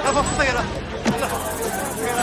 La forza era. Era.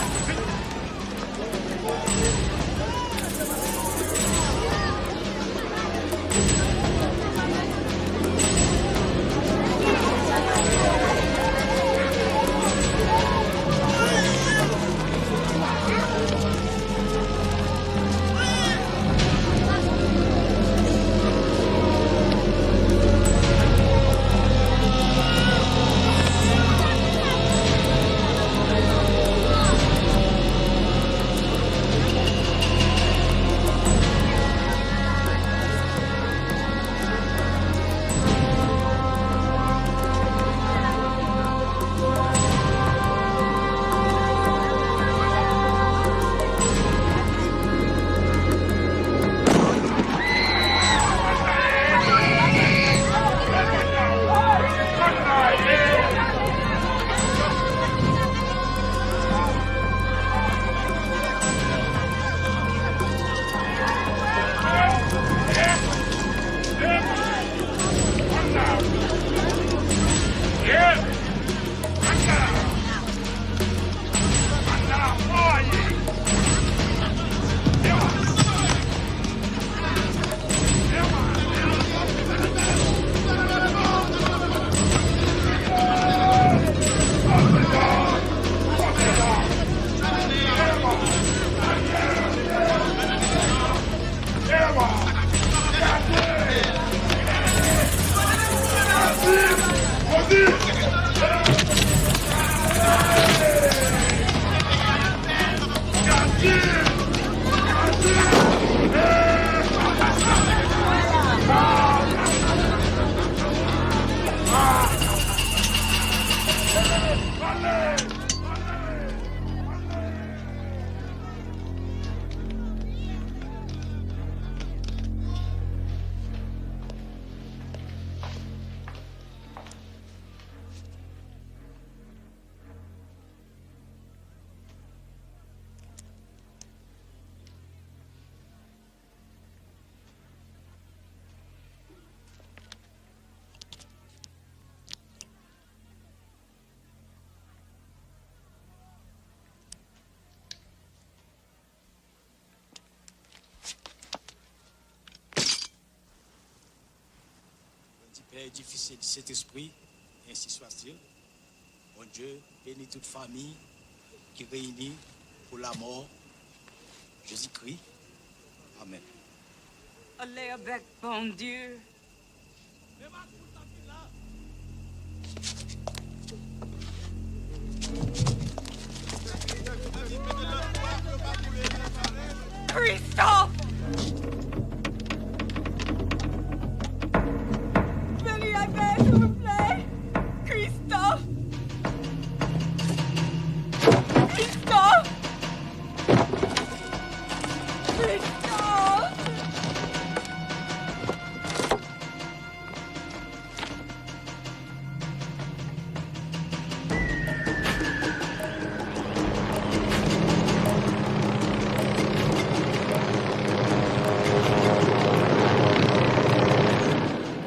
Père difficile, cet esprit, ainsi soit-il. Mon Dieu, bénis toute famille qui réunit pour la mort. Jésus-Christ. Amen. Allez avec bon Dieu. Christophe! Venez avec, s'il vous plaît! Christophe! Christophe! Christophe!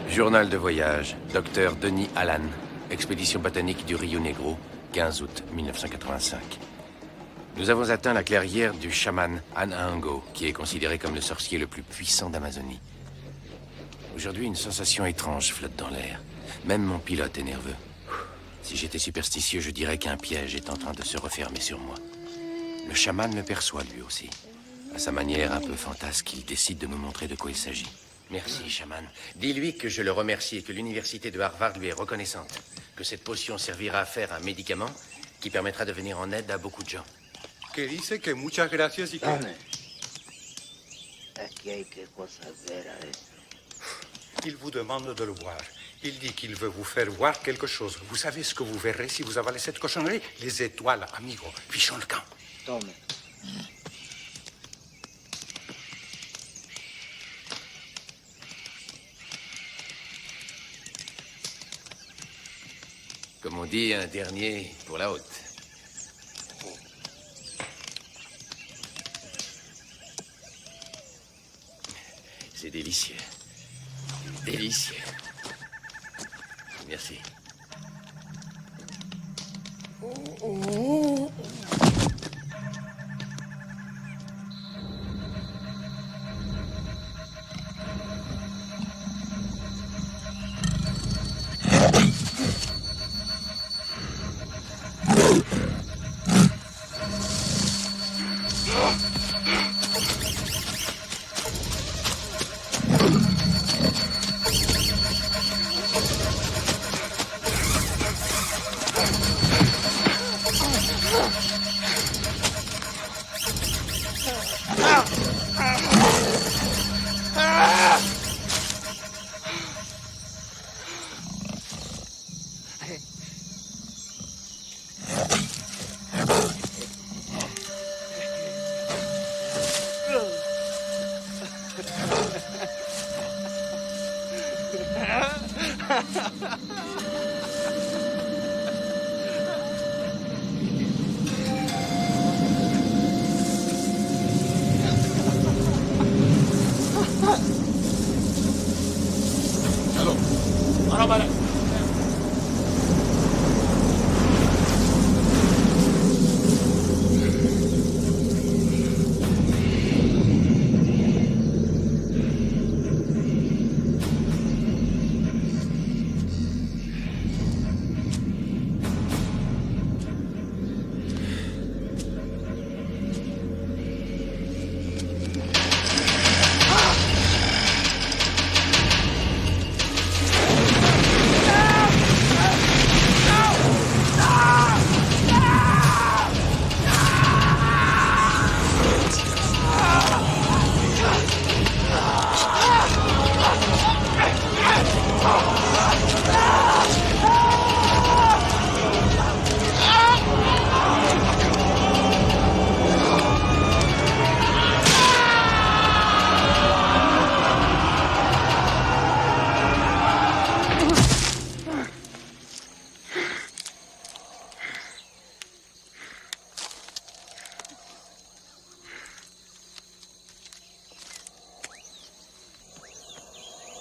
Journal de voyage, Dr Denis Allan, expédition botanique du Rio Negro, 15 août 1985. Nous avons atteint la clairière du chaman Anhango, qui est considéré comme le sorcier le plus puissant d'Amazonie. Aujourd'hui, une sensation étrange flotte dans l'air. Même mon pilote est nerveux. Si j'étais superstitieux, je dirais qu'un piège est en train de se refermer sur moi. Le chaman me perçoit lui aussi. À sa manière un peu fantasque, il décide de me montrer de quoi il s'agit. Merci, chaman. Dis-lui que je le remercie et que l'université de Harvard lui est reconnaissante. Que cette potion servira à faire un médicament qui permettra de venir en aide à beaucoup de gens. Que dice que muchas gracias y que... Aquí hay que cosas ver a esto. Il vous demande de le voir. Il dit qu'il veut vous faire voir quelque chose. Vous savez ce que vous verrez si vous avalez cette cochonnerie? Les étoiles, amigo. Fichons le camp. Tome. Comme on dit, un dernier pour la haute. C'est délicieux. Délicieux. Merci.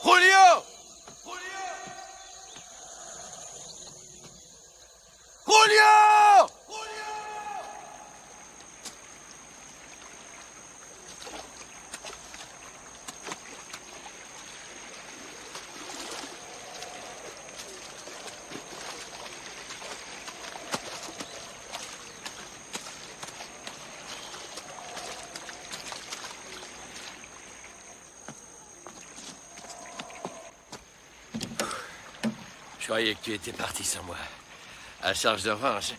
Julio! Julio! Je croyais que tu étais parti sans moi. À charge de revanche.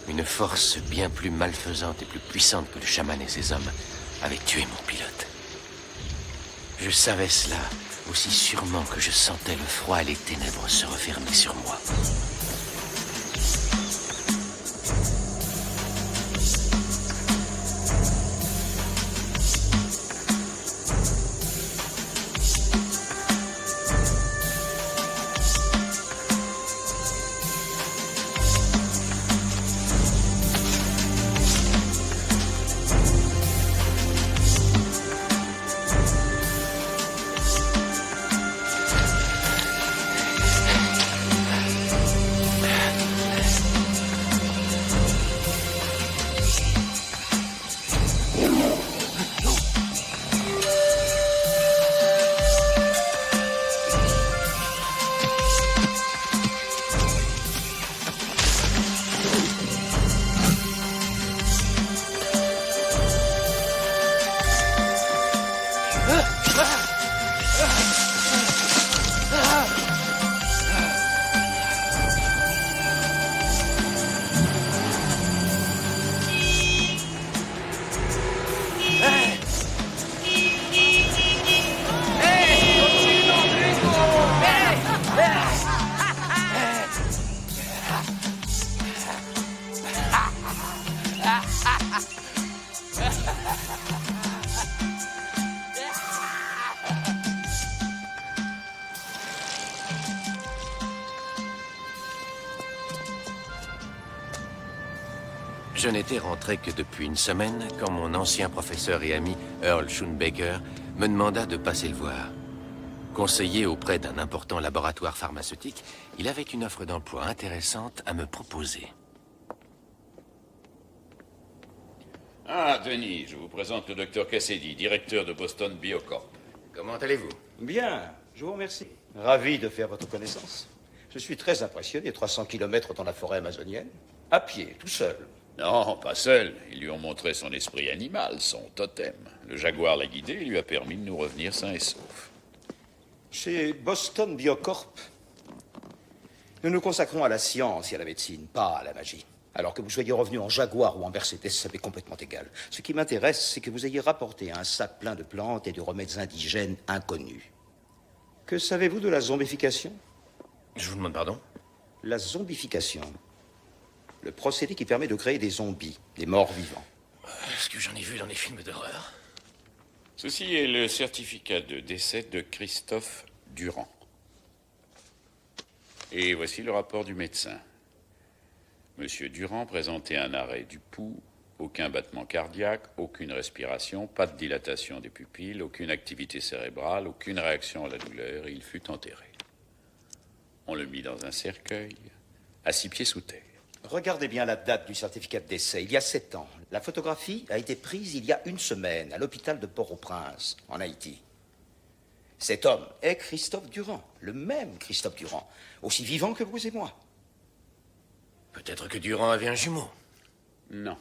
Une force bien plus malfaisante et plus puissante que le chaman et ses hommes avait tué mon pilote. Je savais cela aussi sûrement que je sentais le froid et les ténèbres se refermer sur moi. Je n'étais rentré que depuis une semaine quand mon ancien professeur et ami Earl Schoonbaker me demanda de passer le voir. Conseiller auprès d'un important laboratoire pharmaceutique, il avait une offre d'emploi intéressante à me proposer. Ah, Denis, je vous présente le docteur Cassidy, directeur de Boston Biocorp. Comment allez-vous? Bien, je vous remercie. Ravi de faire votre connaissance. Je suis très impressionné, 300 kilomètres dans la forêt amazonienne, à pied, tout seul. Non, pas seul. Ils lui ont montré son esprit animal, son totem. Le jaguar l'a guidé et lui a permis de nous revenir sains et saufs. Chez Boston Biocorp, nous nous consacrons à la science et à la médecine, pas à la magie. Alors que vous soyez revenu en Jaguar ou en Mercedes, ça m'est complètement égal. Ce qui m'intéresse, c'est que vous ayez rapporté un sac plein de plantes et de remèdes indigènes inconnus. Que savez-vous de la zombification? Je vous demande pardon? La zombification. Le procédé qui permet de créer des zombies, des morts vivants. Est-ce que j'en ai vu dans les films d'horreur? Ceci est le certificat de décès de Christophe Durand. Et voici le rapport du médecin. Monsieur Durand présentait un arrêt du pouls, aucun battement cardiaque, aucune respiration, pas de dilatation des pupilles, aucune activité cérébrale, aucune réaction à la douleur, et il fut enterré. On le mit dans un cercueil, à 6 pieds sous terre. Regardez bien la date du certificat de décès, il y a 7 ans. La photographie a été prise il y a 1 semaine, à l'hôpital de Port-au-Prince, en Haïti. Cet homme est Christophe Durand, le même Christophe Durand, aussi vivant que vous et moi. Peut-être que Durand avait un jumeau. Non.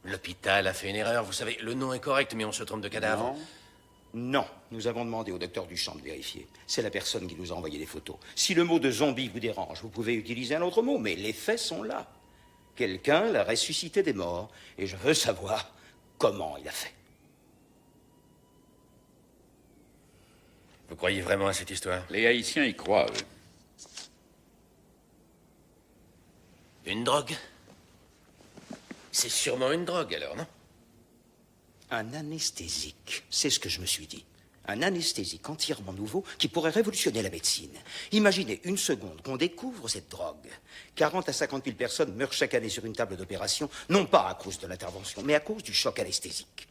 L'hôpital a fait une erreur, vous savez, le nom est correct, mais on se trompe de cadavre. Non. Non, nous avons demandé au docteur Duchamp de vérifier. C'est la personne qui nous a envoyé les photos. Si le mot de zombie vous dérange, vous pouvez utiliser un autre mot, mais les faits sont là. Quelqu'un l'a ressuscité des morts, et je veux savoir comment il a fait. Vous croyez vraiment à cette histoire? Les Haïtiens y croient, eux. Une drogue? C'est sûrement une drogue, alors, non? Un anesthésique, c'est ce que je me suis dit. Un anesthésique entièrement nouveau qui pourrait révolutionner la médecine. Imaginez une seconde qu'on découvre cette drogue. 40 à 50 000 personnes meurent chaque année sur une table d'opération, non pas à cause de l'intervention, mais à cause du choc anesthésique.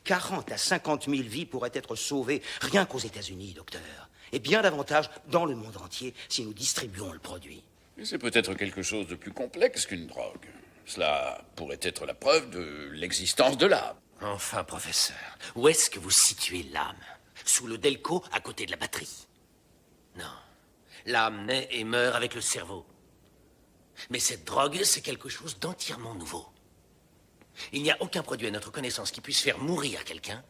40 à 50 000 vies pourraient être sauvées rien qu'aux États-Unis, docteur. Et bien davantage dans le monde entier si nous distribuons le produit. Mais c'est peut-être quelque chose de plus complexe qu'une drogue. Cela pourrait être la preuve de l'existence de l'âme. Enfin, professeur, où est-ce que vous situez l'âme? Sous le Delco, à côté de la batterie? Non. L'âme naît et meurt avec le cerveau. Mais cette drogue, c'est quelque chose d'entièrement nouveau. Il n'y a aucun produit à notre connaissance qui puisse faire mourir quelqu'un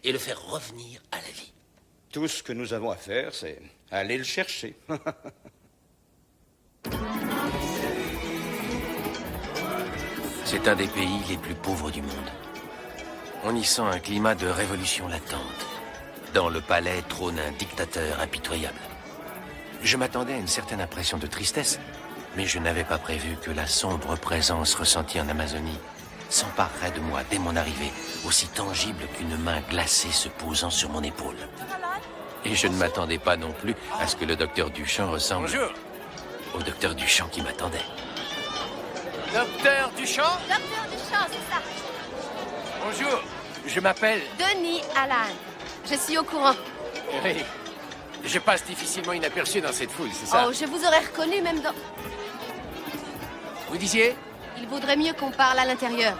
et le faire revenir à la vie. Tout ce que nous avons à faire, c'est aller le chercher. C'est un des pays les plus pauvres du monde. On y sent un climat de révolution latente. Dans le palais trône un dictateur impitoyable. Je m'attendais à une certaine impression de tristesse, mais je n'avais pas prévu que la sombre présence ressentie en Amazonie s'emparerait de moi dès mon arrivée, aussi tangible qu'une main glacée se posant sur mon épaule. Et je ne m'attendais pas non plus à ce que le docteur Duchamp ressemble au docteur Duchamp qui m'attendait. Docteur Duchamp? Docteur Duchamp, c'est ça. Bonjour, je m'appelle... Denis Allan. Je suis au courant. Oui, je passe difficilement inaperçu dans cette foule, c'est ça? Oh, je vous aurais reconnu même dans... Vous disiez? Il vaudrait mieux qu'on parle à l'intérieur.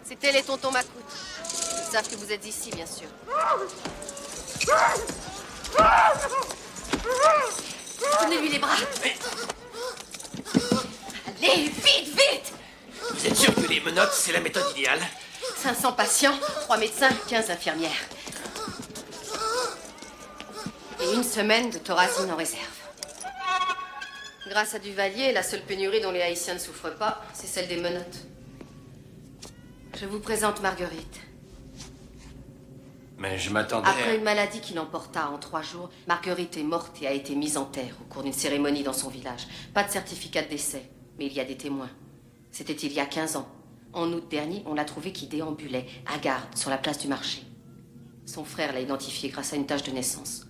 C'était les tontons Macoute. Ils savent que vous êtes ici, bien sûr. Tournez-lui les bras. Allez, vite, vite! Vous êtes sûr que les menottes, c'est la méthode idéale? 500 patients, 3 médecins, 15 infirmières. Et 1 semaine de thorazine en réserve. Grâce à Duvalier, la seule pénurie dont les Haïtiens ne souffrent pas, c'est celle des menottes. Je vous présente Marguerite. Mais je m'attendais Après une maladie qui l'emporta en 3 jours, Marguerite est morte et a été mise en terre au cours d'une cérémonie dans son village. Pas de certificat de décès, mais il y a des témoins. C'était il y a 15 ans. En août dernier, on l'a trouvé qui déambulait, à garde, sur la place du marché. Son frère l'a identifié grâce à une tache de naissance.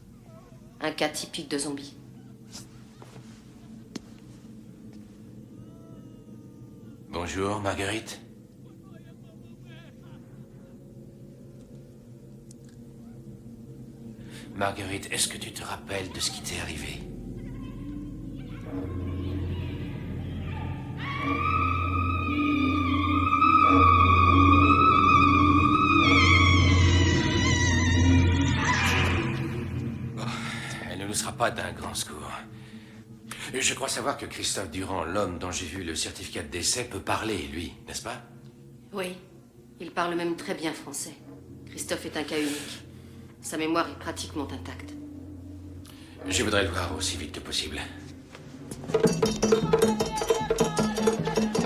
Un cas typique de zombie. Bonjour, Marguerite. Marguerite, est-ce que tu te rappelles de ce qui t'est arrivé? Elle ne nous sera pas d'un grand secours. Je crois savoir que Christophe Durand, l'homme dont j'ai vu le certificat de décès, peut parler, lui, n'est-ce pas? Oui, il parle même très bien français. Christophe est un cas unique. Sa mémoire est pratiquement intacte. Je voudrais le voir aussi vite que possible.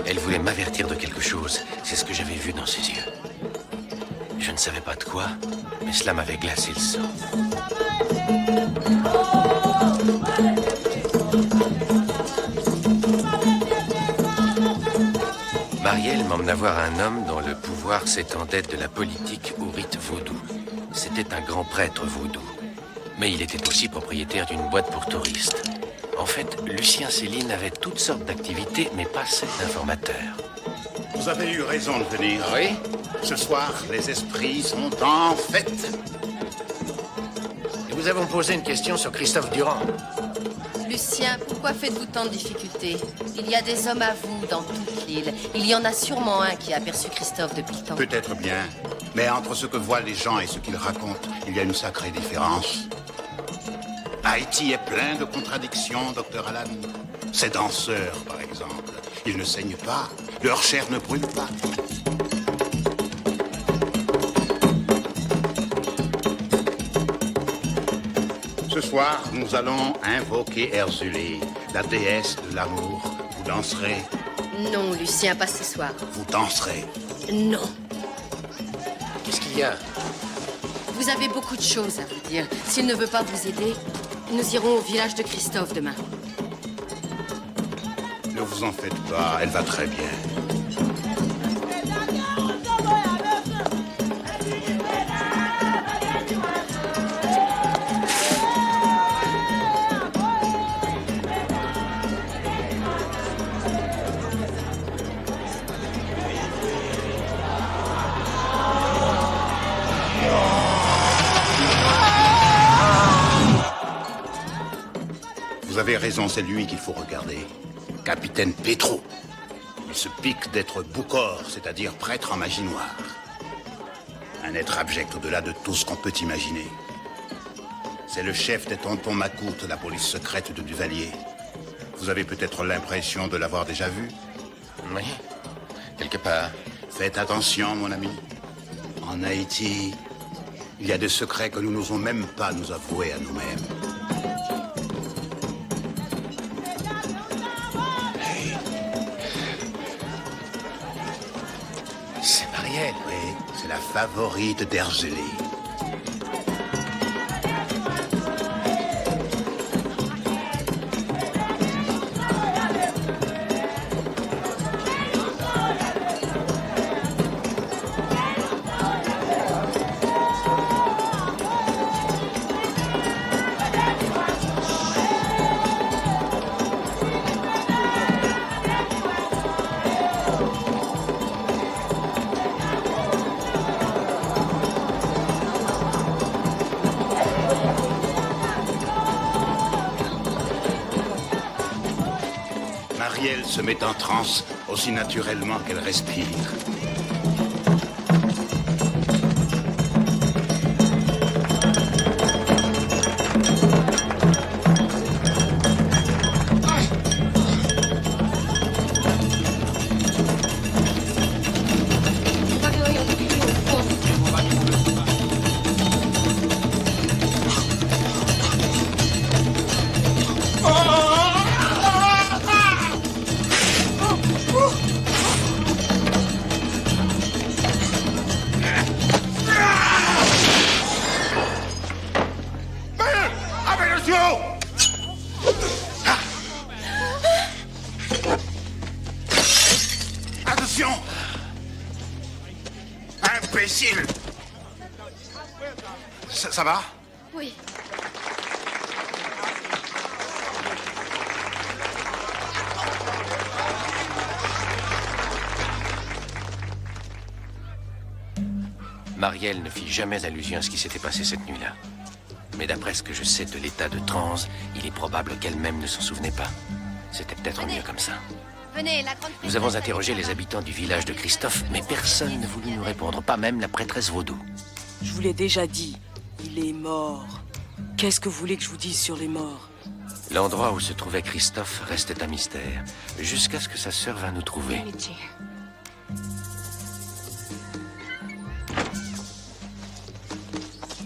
Elle voulait m'avertir de quelque chose. C'est ce que j'avais vu dans ses yeux. Je ne savais pas de quoi, mais cela m'avait glacé le sang. Marielle m'emmena voir un homme dont le pouvoir s'étendait de la politique au rite vaudou. C'était un grand prêtre vaudou. Mais il était aussi propriétaire d'une boîte pour touristes. En fait, Lucien Céline avait toutes sortes d'activités, mais pas celles d'informateur. Vous avez eu raison de venir. Oui? Ce soir, les esprits sont en fête. Nous avons posé une question sur Christophe Durand. Lucien, pourquoi faites-vous tant de difficultés? Il y a des hommes à vous dans toute l'île. Il y en a sûrement un qui a aperçu Christophe depuis le temps. Peut-être bien. Mais entre ce que voient les gens et ce qu'ils racontent, il y a une sacrée différence. Haïti est plein de contradictions, docteur Alan. Ces danseurs, par exemple, ils ne saignent pas. Leur chair ne brûle pas. Ce soir, nous allons invoquer Erzulé, la déesse de l'amour. Vous danserez. Non, Lucien, pas ce soir. Vous danserez. Non. Qu'est-ce qu'il y a? Vous avez beaucoup de choses à vous dire. S'il ne veut pas vous aider, nous irons au village de Christophe demain. Ne vous en faites pas, elle va très bien. Vous avez raison, c'est lui qu'il faut regarder. Capitaine Petro. Il se pique d'être Boucor, c'est-à-dire prêtre en magie noire. Un être abject au-delà de tout ce qu'on peut imaginer. C'est le chef des tontons Macoute, la police secrète de Duvalier. Vous avez peut-être l'impression de l'avoir déjà vu. Oui, quelque part. Faites attention, mon ami. En Haïti, il y a des secrets que nous n'osons même pas nous avouer à nous-mêmes. C'est Marielle. Oui, c'est la favorite d'Erzulé. Marielle se met en transe aussi naturellement qu'elle respire. Attention! Imbécile! Ça va? Oui. Marielle ne fit jamais allusion à ce qui s'était passé cette nuit-là. Mais d'après ce que je sais de l'état de transe, il est probable qu'elle-même ne s'en souvenait pas. C'était peut-être mieux comme ça. Venez, la grande Nous avons interrogé les habitants du village de Christophe, mais personne ne voulut nous répondre, pas même la prêtresse vaudou. Je vous l'ai déjà dit, il est mort. Qu'est-ce que vous voulez que je vous dise sur les morts? L'endroit où se trouvait Christophe restait un mystère, jusqu'à ce que sa sœur vint nous trouver.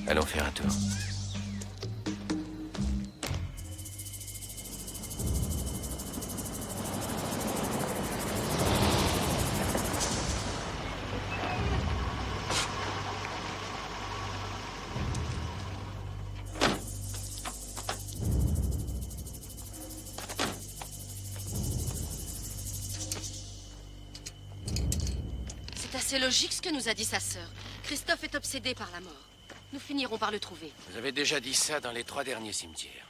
Allons faire un tour. C'est assez logique ce que nous a dit sa sœur. Christophe est obsédé par la mort. Nous finirons par le trouver. Vous avez déjà dit ça dans les 3 derniers cimetières.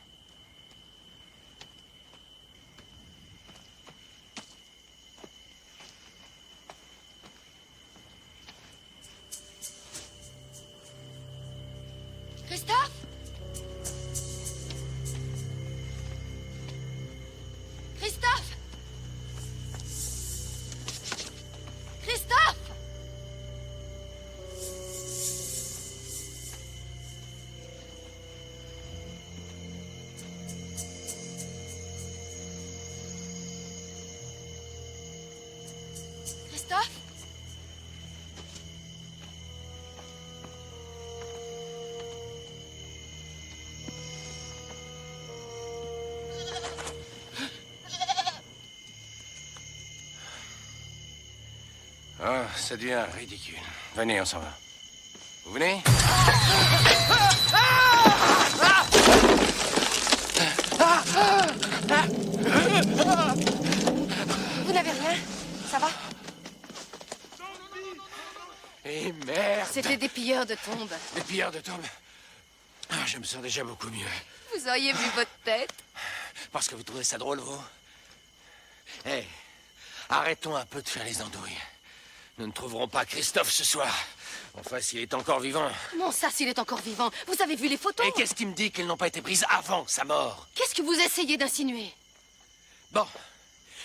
Christophe? Christophe? Christophe? Christophe? Ah, ça devient ridicule. Venez, on s'en va. Vous venez? Vous n'avez rien? Ça va? Et merde! C'était des pilleurs de tombes. Les pilleurs de tombes. Ah, je me sens déjà beaucoup mieux. Vous auriez vu votre tête? Parce que vous trouvez ça drôle, vous? Hé, arrêtons un peu de faire les andouilles. Nous ne trouverons pas Christophe ce soir. Enfin, s'il est encore vivant. Comment ça, s'il est encore vivant? Vous avez vu les photos? Et qu'est-ce qui me dit qu'elles n'ont pas été prises avant sa mort? Qu'est-ce que vous essayez d'insinuer? Bon,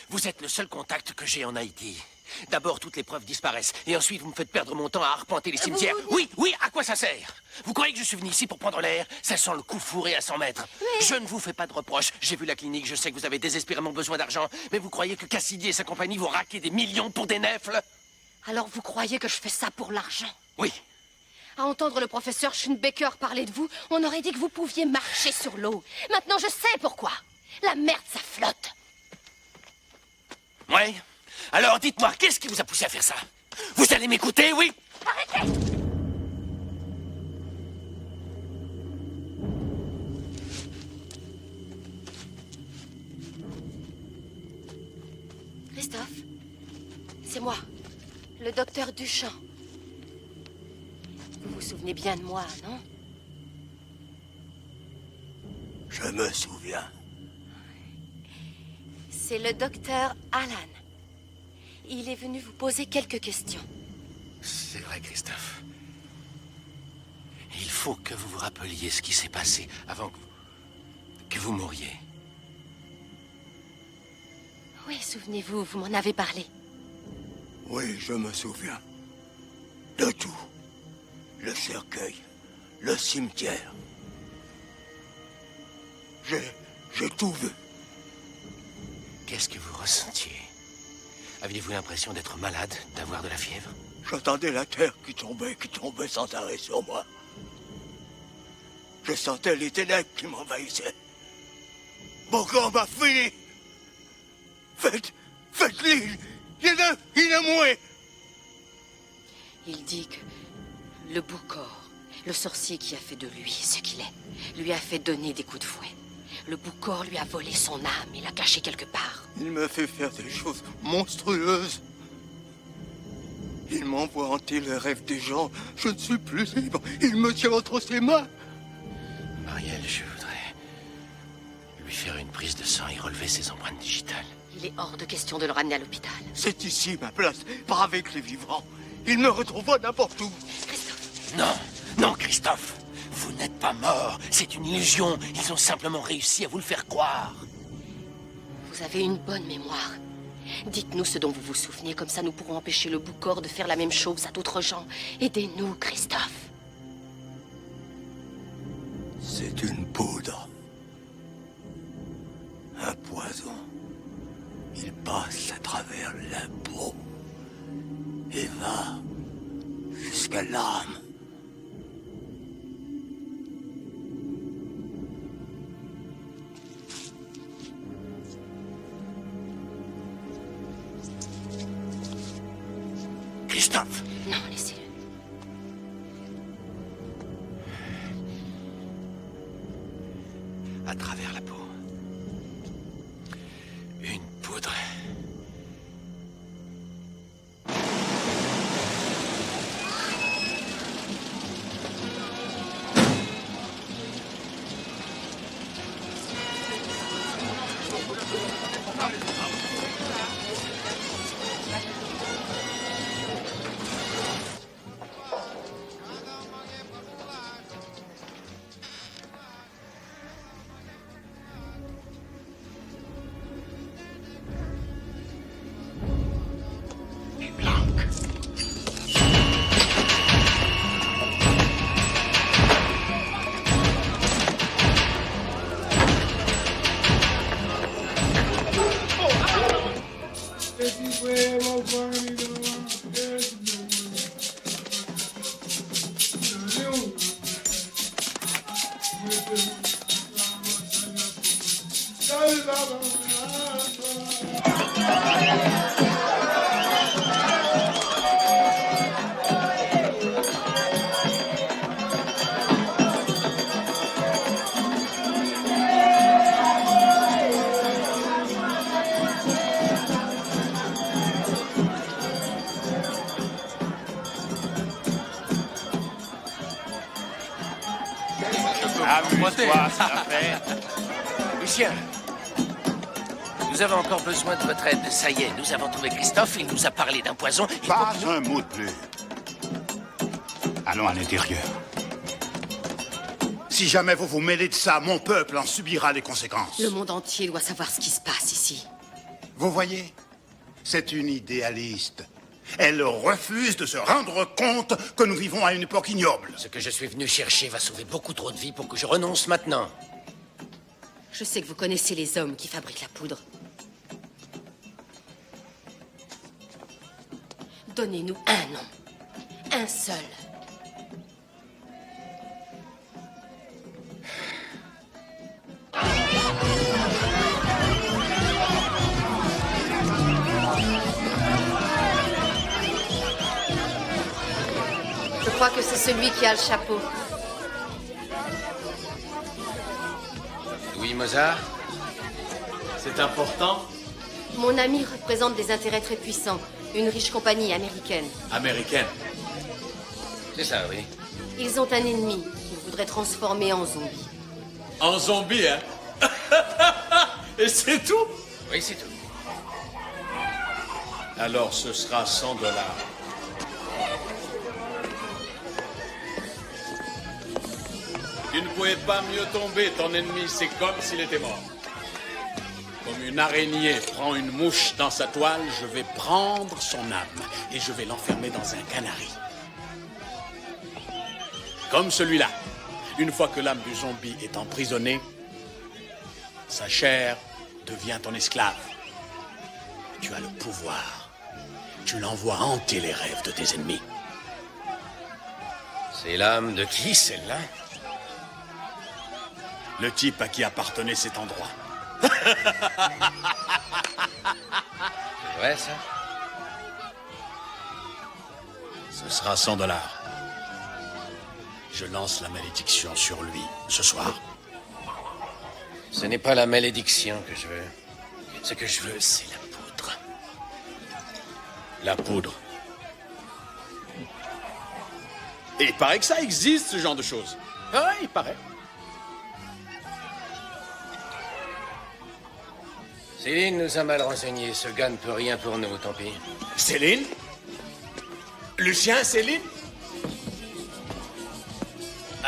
vous êtes le seul contact que j'ai en Haïti. D'abord, toutes les preuves disparaissent. Et ensuite, vous me faites perdre mon temps à arpenter les cimetières. Oui, à quoi ça sert? Vous croyez que je suis venu ici pour prendre l'air? Ça sent le coup fourré à 100 mètres. Je ne vous fais pas de reproches. J'ai vu la clinique, je sais que vous avez désespérément besoin d'argent. Mais vous croyez que Cassidy et sa compagnie vont raquer des millions pour des nèfles? Alors vous croyez que je fais ça pour l'argent? Oui. À entendre le professeur Schunbecker parler de vous, on aurait dit que vous pouviez marcher sur l'eau. Maintenant, je sais pourquoi. La merde, ça flotte. Ouais. Alors, dites-moi, qu'est-ce qui vous a poussé à faire ça? Vous allez m'écouter, oui? Arrêtez! Christophe, c'est moi, le docteur Duchamp. Vous vous souvenez bien de moi, non? Je me souviens. C'est le docteur Alan. Il est venu vous poser quelques questions. C'est vrai, Christophe. Il faut que vous vous rappeliez ce qui s'est passé avant que vous mouriez. Oui, souvenez-vous, vous m'en avez parlé. Oui, je me souviens. De tout. Le cercueil, le cimetière. J'ai tout vu. Qu'est-ce que vous ressentiez? Aviez-vous l'impression d'être malade, d'avoir de la fièvre? J'entendais la terre qui tombait sans arrêt sur moi. Je sentais les ténèbres qui m'envahissaient. Mon corps m'a fini. Faites-le. Il est moué. Il dit que le Boucor, le sorcier qui a fait de lui ce qu'il est, lui a fait donner des coups de fouet. Le Boucor lui a volé son âme et l'a cachée quelque part. Il me fait faire des choses monstrueuses. Il m'envoie hanter les rêves des gens. Je ne suis plus libre. Il me tient entre ses mains. Marielle, je voudrais lui faire une prise de sang et relever ses empreintes digitales. Il est hors de question de le ramener à l'hôpital. C'est ici ma place, pas avec les vivants. Il me retrouvera n'importe où. Christophe, Non, non, Christophe. Vous n'êtes pas mort. C'est une illusion. Ils ont simplement réussi à vous le faire croire. Vous avez une bonne mémoire. Dites-nous ce dont vous vous souvenez, comme ça nous pourrons empêcher le Boucor de faire la même chose à d'autres gens. Aidez-nous, Christophe. C'est une poudre. Un poison. Il passe à travers la peau et va jusqu'à l'âme. Christophe! Non, laissez-le. À travers la peau. Une poudre. Amuse-toi, c'est la fête. Lucien, nous avons encore besoin de votre aide. Ça y est, nous avons trouvé Christophe. Il nous a parlé d'un poison. Pas un mot de plus. Allons à l'intérieur. Si jamais vous vous mêlez de ça, mon peuple en subira les conséquences. Le monde entier doit savoir ce qui se passe ici. Vous voyez, c'est une idéaliste. Elle refuse de se rendre compte que nous vivons à une époque ignoble. Ce que je suis venu chercher va sauver beaucoup trop de vies pour que je renonce maintenant. Je sais que vous connaissez les hommes qui fabriquent la poudre. Donnez-nous un nom. Un seul. Je crois que c'est celui qui a le chapeau. Louis Mozart? C'est important? Mon ami représente des intérêts très puissants. Une riche compagnie américaine. Américaine? C'est ça, oui. Ils ont un ennemi qu'ils voudraient transformer en zombie. En zombie, hein? Et c'est tout? Oui, c'est tout. Alors ce sera $100. Tu ne pouvais pas mieux tomber, ton ennemi, c'est comme s'il était mort. Comme une araignée prend une mouche dans sa toile, je vais prendre son âme et je vais l'enfermer dans un canari. Comme celui-là. Une fois que l'âme du zombie est emprisonnée, sa chair devient ton esclave. Tu as le pouvoir. Tu l'envoies hanter les rêves de tes ennemis. C'est l'âme de qui, celle-là? Le type à qui appartenait cet endroit. C'est vrai, ça? Ce sera $100. Je lance la malédiction sur lui ce soir. Ce n'est pas la malédiction que je veux. Ce que je veux, c'est la poudre. La poudre. Et il paraît que ça existe, ce genre de choses. Ah, il paraît. Céline nous a mal renseignés. Ce gars ne peut rien pour nous, tant pis. Céline? Lucien, Céline?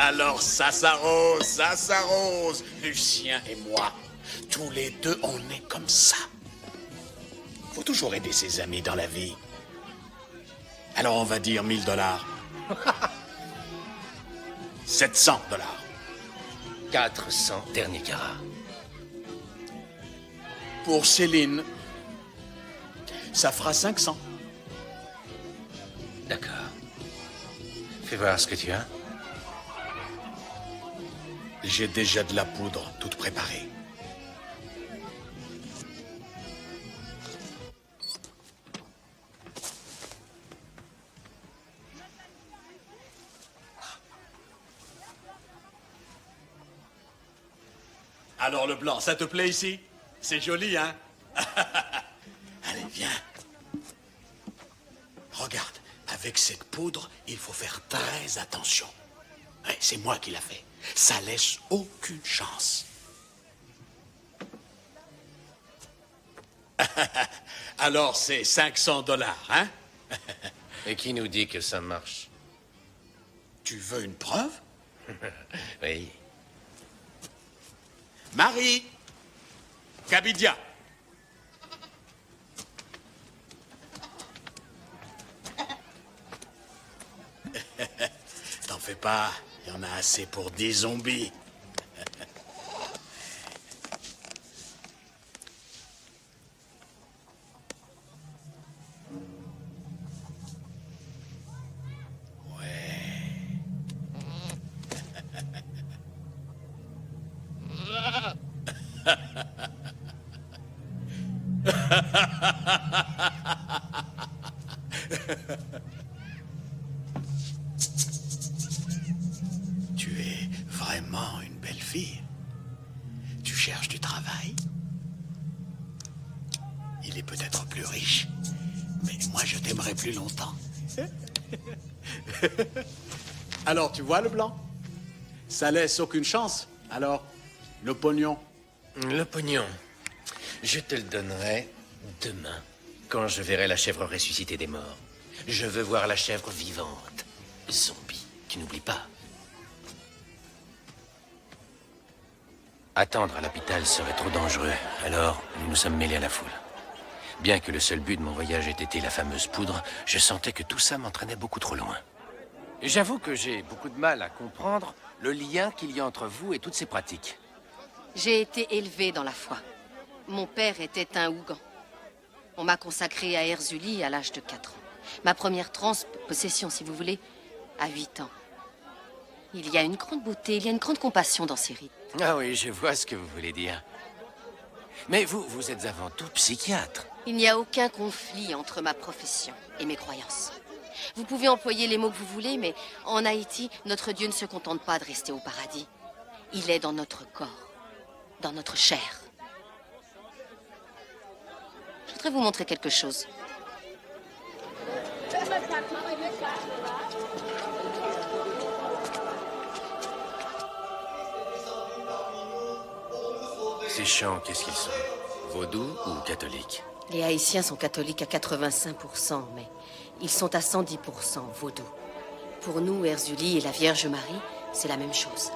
Alors ça s'arrose, ça s'arrose. Lucien et moi, tous les deux, on est comme ça. Faut toujours aider ses amis dans la vie. Alors on va dire 1000 $. 700 $. 400 derniers carats. Pour Céline, ça fera 500. D'accord. Fais voir ce que tu as. J'ai déjà de la poudre toute préparée. Alors le blanc, ça te plaît ici? C'est joli, hein? Allez, viens. Regarde, avec cette poudre, il faut faire très attention. Ouais, c'est moi qui l'a fait. Ça laisse aucune chance. Alors c'est 500 $, hein? Et qui nous dit que ça marche? Tu veux une preuve? Oui. Marie! Kabidia! T'en fais pas, il y en a assez pour 10 zombies. Tu es vraiment une belle fille. Tu cherches du travail. Il est peut-être plus riche, mais moi je t'aimerais plus longtemps. Alors tu vois le blanc? Ça laisse aucune chance. Alors, le pognon? Le pognon, je te le donnerai demain, quand je verrai la chèvre ressusciter des morts. Je veux voir la chèvre vivante. Zombie, tu n'oublies pas. Attendre à l'hôpital serait trop dangereux, alors nous nous sommes mêlés à la foule. Bien que le seul but de mon voyage ait été la fameuse poudre, je sentais que tout ça m'entraînait beaucoup trop loin. J'avoue que j'ai beaucoup de mal à comprendre le lien qu'il y a entre vous et toutes ces pratiques. J'ai été élevée dans la foi. Mon père était un Ougan. On m'a consacrée à Erzuli à l'âge de 4 ans. Ma première possession, si vous voulez, à 8 ans. Il y a une grande beauté, il y a une grande compassion dans ces rites. Ah oui, je vois ce que vous voulez dire. Mais vous êtes avant tout psychiatre. Il n'y a aucun conflit entre ma profession et mes croyances. Vous pouvez employer les mots que vous voulez, mais en Haïti, notre Dieu ne se contente pas de rester au paradis. Il est dans notre corps, dans notre chair. Je voudrais vous montrer quelque chose. Ces chants, qu'est-ce qu'ils sont? Vaudous ou catholiques? Les Haïtiens sont catholiques à 85%, mais ils sont à 110% vaudous. Pour nous, Erzuli et la Vierge Marie, c'est la même chose.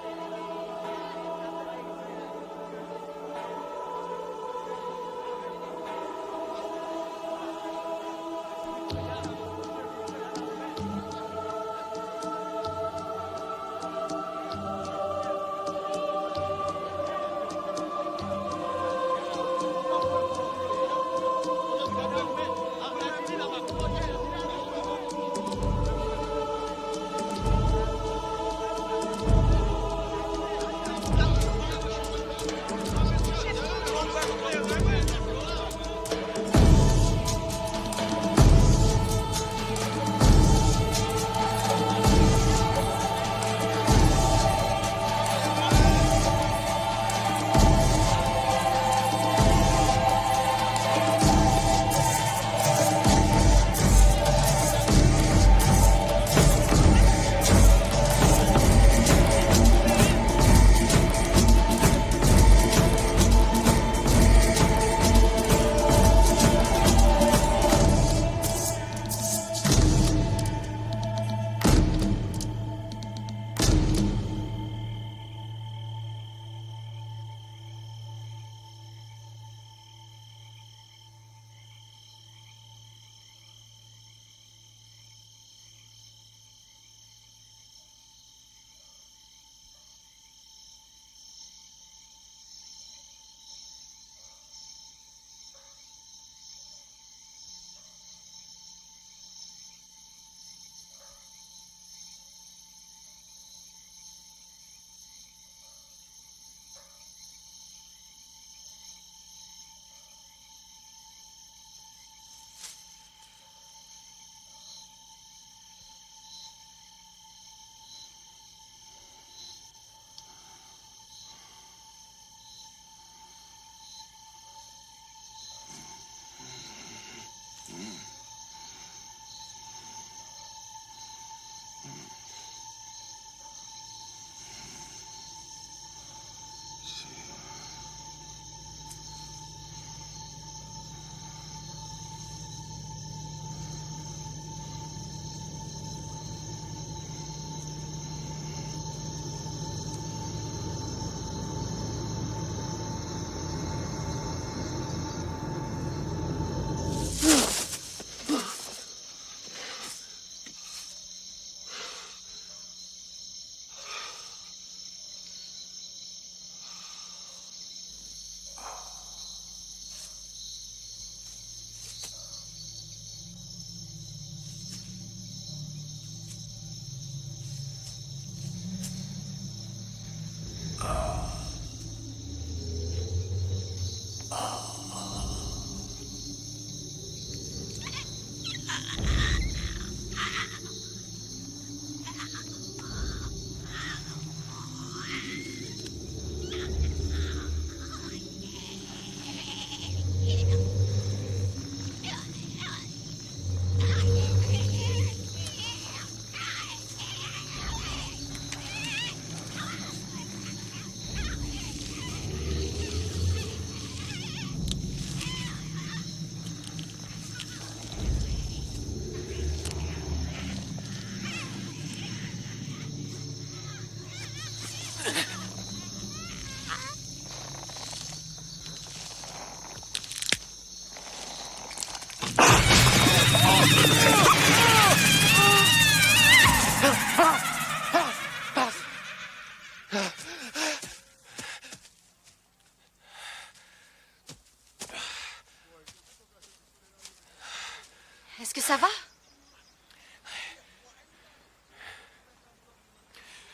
Est-ce que ça va?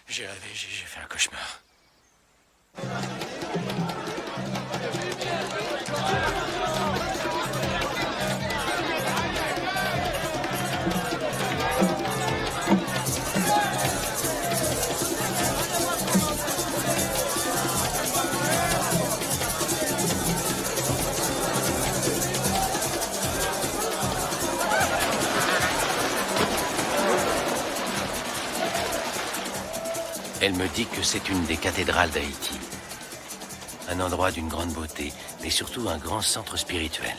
J'ai rêvé, j'ai fait un cauchemar. Elle me dit que c'est une des cathédrales d'Haïti. Un endroit d'une grande beauté, mais surtout un grand centre spirituel.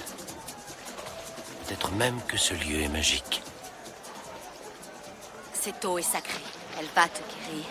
Peut-être même que ce lieu est magique. Cette eau est sacrée. Elle va te guérir.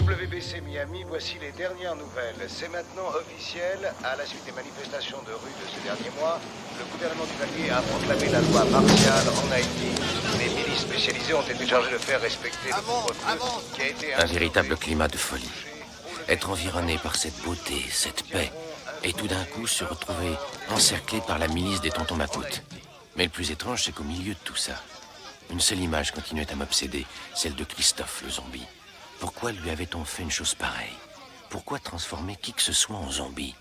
WBC Miami, voici les dernières nouvelles. C'est maintenant officiel. À la suite des manifestations de rue de ces derniers mois, le gouvernement duvalier a proclamé la loi martiale en Haïti. Les milices spécialisées ont été chargées de faire respecter le couvre-feu qui a été Un véritable climat de folie. Être environné par cette beauté, cette paix, et tout d'un coup se retrouver encerclé par la milice des tontons macoutes. Mais le plus étrange, c'est qu'au milieu de tout ça, une seule image continuait à m'obséder, celle de Christophe, le zombie. Pourquoi lui avait-on fait une chose pareille? Pourquoi transformer qui que ce soit en zombie?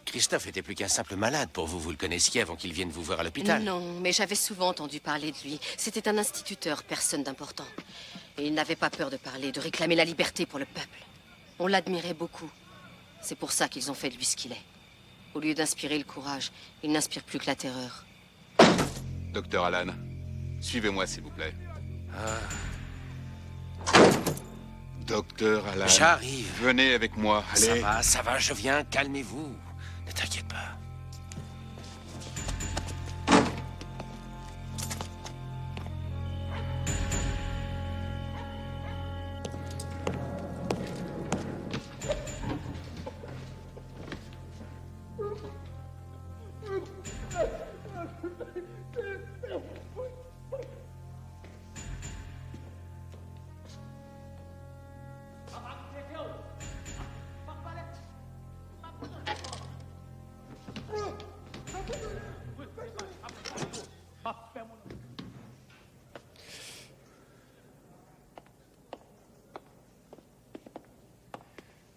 Christophe était plus qu'un simple malade pour vous. Vous le connaissiez avant qu'il vienne vous voir à l'hôpital. Non, mais j'avais souvent entendu parler de lui. C'était un instituteur, personne d'important. Et il n'avait pas peur de parler, de réclamer la liberté pour le peuple. On l'admirait beaucoup. C'est pour ça qu'ils ont fait de lui ce qu'il est. Au lieu d'inspirer le courage, il n'inspire plus que la terreur. Docteur Alan, suivez-moi s'il vous plaît. Docteur Alan. J'arrive. Venez avec moi, allez. Ça va, je viens, calmez-vous. Ne t'inquiète pas.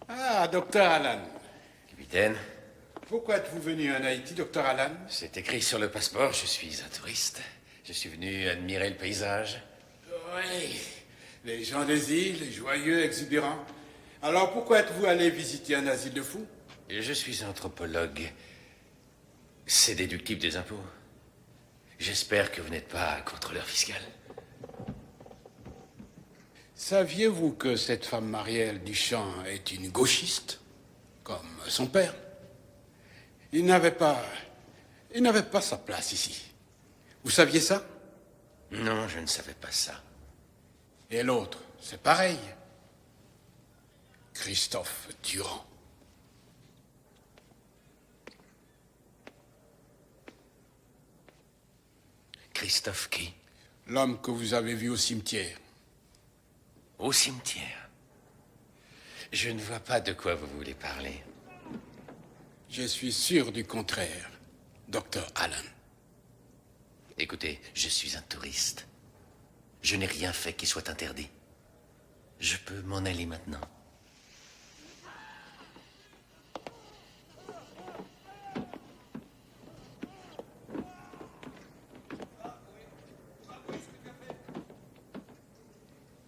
Ah, docteur Alan. Capitaine. Pourquoi êtes-vous venu en Haïti, docteur Alan? C'est écrit sur le passeport, je suis un touriste. Je suis venu admirer le paysage. Oui, les gens des îles, joyeux, exubérants. Alors pourquoi êtes-vous allé visiter un asile de fous? Je suis anthropologue. C'est déductible des impôts. J'espère que vous n'êtes pas contrôleur fiscal. Saviez-vous que cette femme Marielle Duchamp est une gauchiste, comme son père? Il n'avait pas sa place ici. Vous saviez ça? Non, je ne savais pas ça. Et l'autre, c'est pareil. Christophe Durand. Christophe qui? L'homme que vous avez vu au cimetière. Au cimetière? Je ne vois pas de quoi vous voulez parler. Je suis sûr du contraire, Dr. Allen. Écoutez, je suis un touriste. Je n'ai rien fait qui soit interdit. Je peux m'en aller maintenant.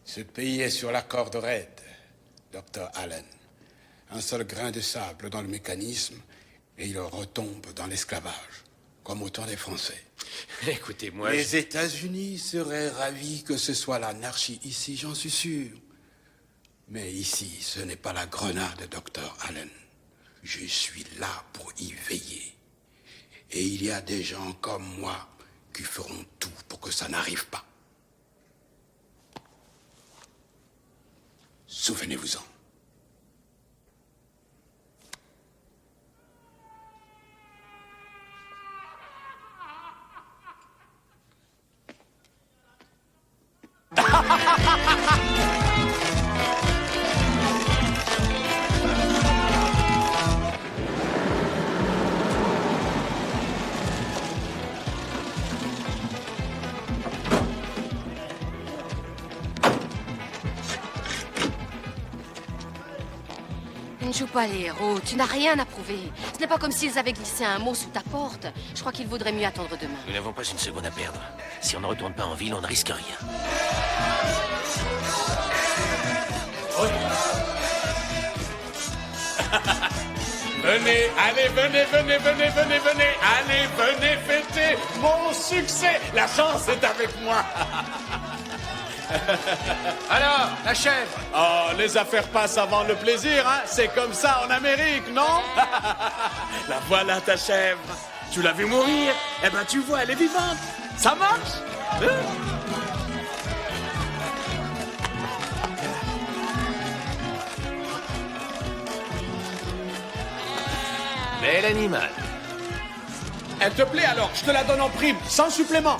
Ce pays est sur la corde raide, Dr. Allen. Un seul grain de sable dans le mécanisme et il retombe dans l'esclavage, comme au temps des Français. Écoutez-moi... Les États-Unis seraient ravis que ce soit l'anarchie ici, j'en suis sûr. Mais ici, ce n'est pas la grenade, Dr. Allen. Je suis là pour y veiller. Et il y a des gens comme moi qui feront tout pour que ça n'arrive pas. Souvenez-vous-en. Ne joue pas les héros, tu n'as rien à prouver. Ce n'est pas comme s'ils avaient glissé un mot sous ta porte. Je crois qu'il vaudrait mieux attendre demain. Nous n'avons pas une seconde à perdre. Si on ne retourne pas en ville, on ne risque rien. Venez, allez, venez, allez, venez fêter mon succès. La chance est avec moi. Alors, la chèvre? Oh, les affaires passent avant le plaisir, hein. C'est comme ça en Amérique, non? La voilà, ta chèvre. Tu l'as vu mourir? Eh ben, tu vois, elle est vivante. Ça marche, hein? Bel animal. Elle te plaît alors? Je te la donne en prime, sans supplément.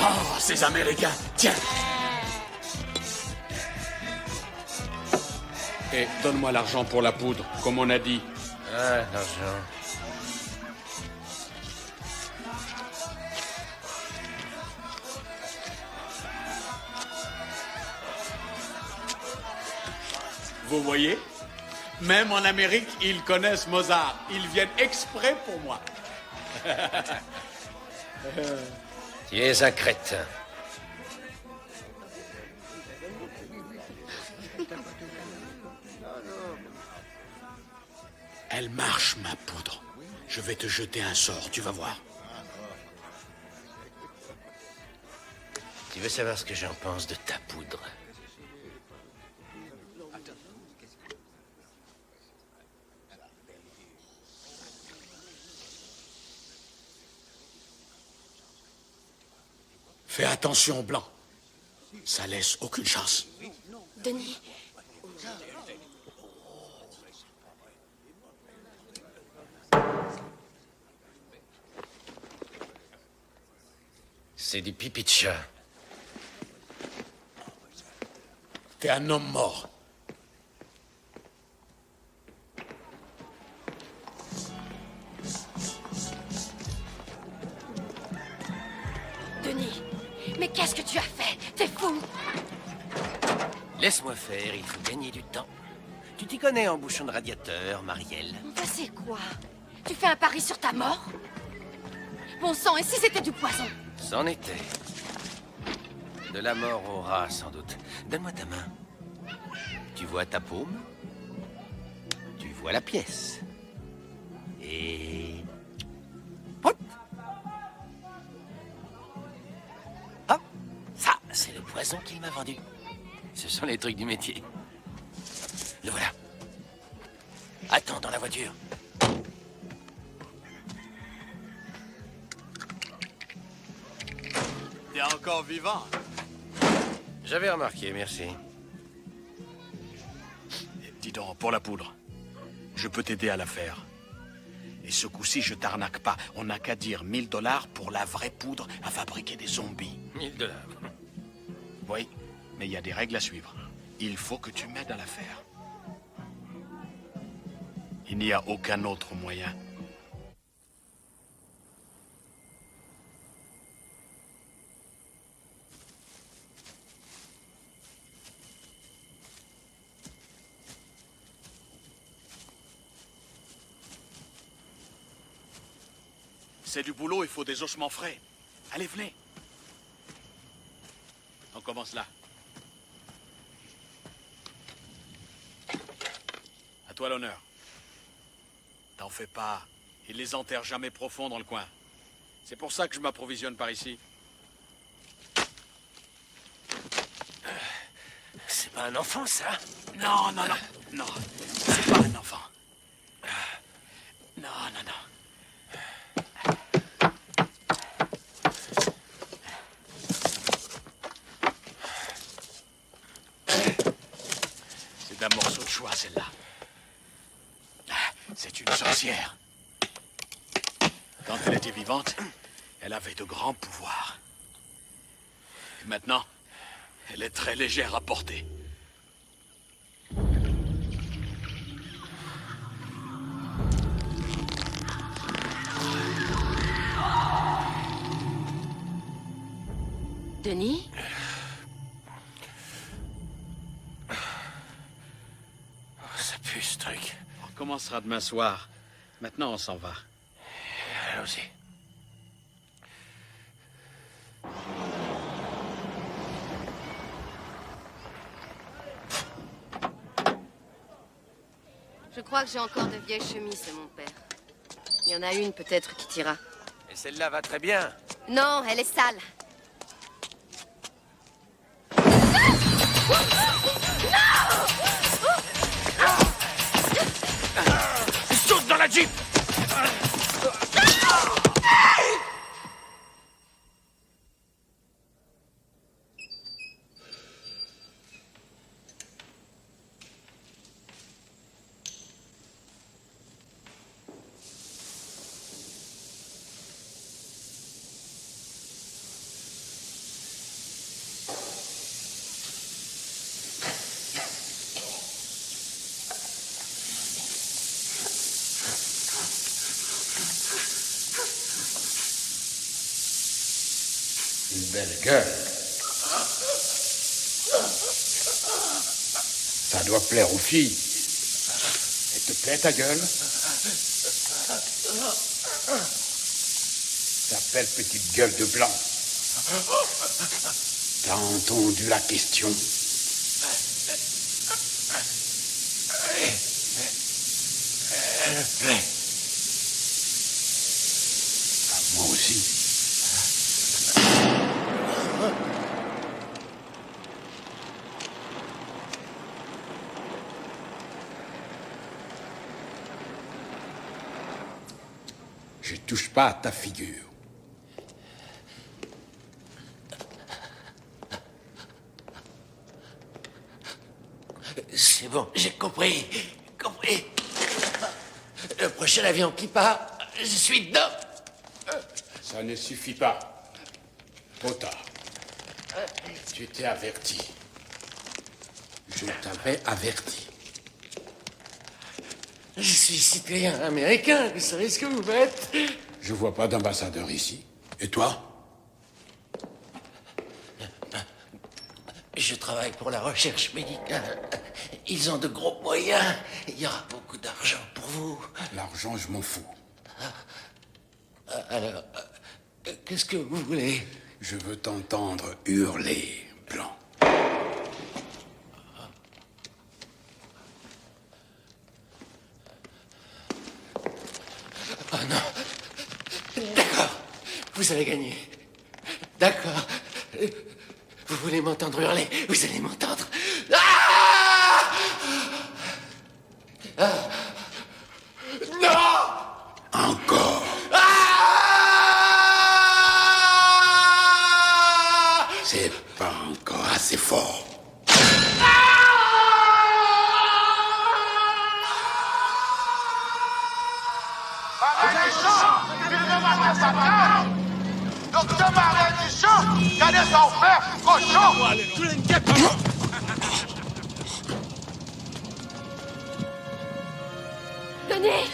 Oh, ces Américains, tiens. Et donne-moi l'argent pour la poudre, comme on a dit. Ah, l'argent. Vous voyez? Même en Amérique, ils connaissent Mozart. Ils viennent exprès pour moi. Tu es un crétin. Elle marche, ma poudre. Je vais te jeter un sort, tu vas voir. Tu veux savoir ce que j'en pense de ta poudre? Fais attention, Blanc. Ça laisse aucune chance. Denis, C'est du pipi de chat. T'es un homme mort. Denis, mais qu'est-ce que tu as fait? T'es fou! Laisse-moi faire, il faut gagner du temps. Tu t'y connais en bouchon de radiateur, Marielle? Enfin, c'est quoi? Tu fais un pari sur ta mort? Bon sang, et si c'était du poison? C'en était. De la mort au rat, sans doute. Donne-moi ta main. Tu vois ta paume? Tu vois la pièce. Et... Hop! Hop! Ça! poison qu'il m'a vendu. Ce sont les trucs du métier. Le voilà. Attends dans la voiture. T'es encore vivant. J'avais remarqué, merci. Dis donc, pour la poudre, je peux t'aider à la faire. Et ce coup-ci, je t'arnaque pas. On n'a qu'à dire 1000 $ pour la vraie poudre à fabriquer des zombies. 1000 $. Oui, mais il y a des règles à suivre. Il faut que tu m'aides à la faire. Il n'y a aucun autre moyen. C'est du boulot, il faut des ossements frais. Allez, venez. On commence là. À toi l'honneur. T'en fais pas. Ils les enterrent jamais profond dans le coin. C'est pour ça que je m'approvisionne par ici. C'est pas un enfant, ça? Non, non, non. Non, c'est pas un enfant. Non, non, non. C'est d'un morceau de choix, celle-là. C'est une sorcière. Quand elle était vivante, elle avait de grands pouvoirs. Et maintenant, elle est très légère à porter. Denis? Ça pue, ce truc. On recommencera demain soir. Maintenant, on s'en va. Allons-y. Je crois que j'ai encore de vieilles chemises de mon père. Il y en a une peut-être qui t'ira. Et celle-là va très bien. Non, elle est sale. Saute dans la Jeep! Une belle gueule. Ça doit plaire aux filles. Elle te plaît ta gueule? T'appelles petite gueule de blanc. T'as entendu la question? Ah, moi aussi. Je touche pas à ta figure. C'est bon, j'ai compris. Compris. Le prochain avion qui part, je suis dedans. Ça ne suffit pas. Trop tard. Tu t'es averti. Je t'avais averti. Je suis citoyen américain, vous savez ce que vous faites? Je vois pas d'ambassadeur ici. Et toi? Je travaille pour la recherche médicale. Ils ont de gros moyens. Il y aura beaucoup d'argent pour vous. L'argent, je m'en fous. Alors, qu'est-ce que vous voulez? Je veux t'entendre hurler, Blanc. Oh non. D'accord. Vous avez gagné. D'accord. Vous voulez m'entendre hurler? Vous allez m'entendre. Ah! Ah! Non! Encore. Ah! C'est pas encore assez fort. Docteur Malédiction, regardez son frère, cochon! Denis!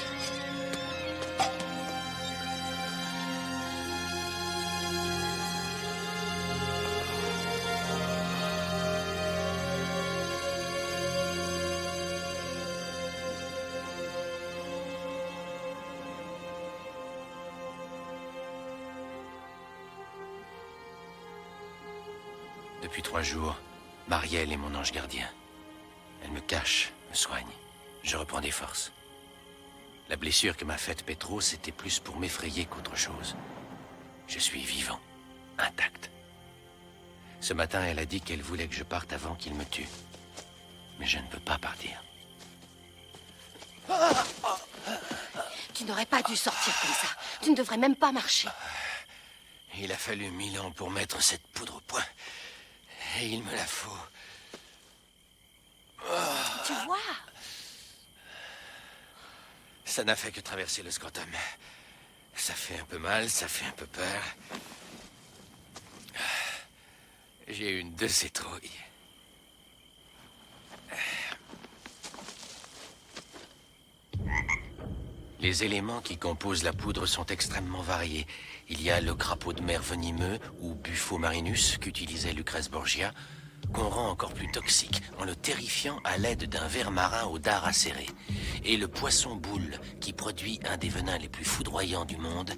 Depuis 3 jours, Marielle est mon ange gardien. Elle me cache, me soigne. Je reprends des forces. La blessure que m'a faite Petro, c'était plus pour m'effrayer qu'autre chose. Je suis vivant, intact. Ce matin, elle a dit qu'elle voulait que je parte avant qu'il me tue. Mais je ne peux pas partir. Tu n'aurais pas dû sortir comme ça. Tu ne devrais même pas marcher. Il a fallu 1000 ans pour mettre cette poudre au point. Et il me la faut. Tu vois? Ça n'a fait que traverser le scrotum. Ça fait un peu mal, ça fait un peu peur. J'ai une de ces trouilles. Les éléments qui composent la poudre sont extrêmement variés. Il y a le crapaud de mer venimeux, ou Bufo marinus, qu'utilisait Lucrèce Borgia, qu'on rend encore plus toxique en le terrifiant à l'aide d'un ver marin au dard acéré. Et le poisson boule, qui produit un des venins les plus foudroyants du monde,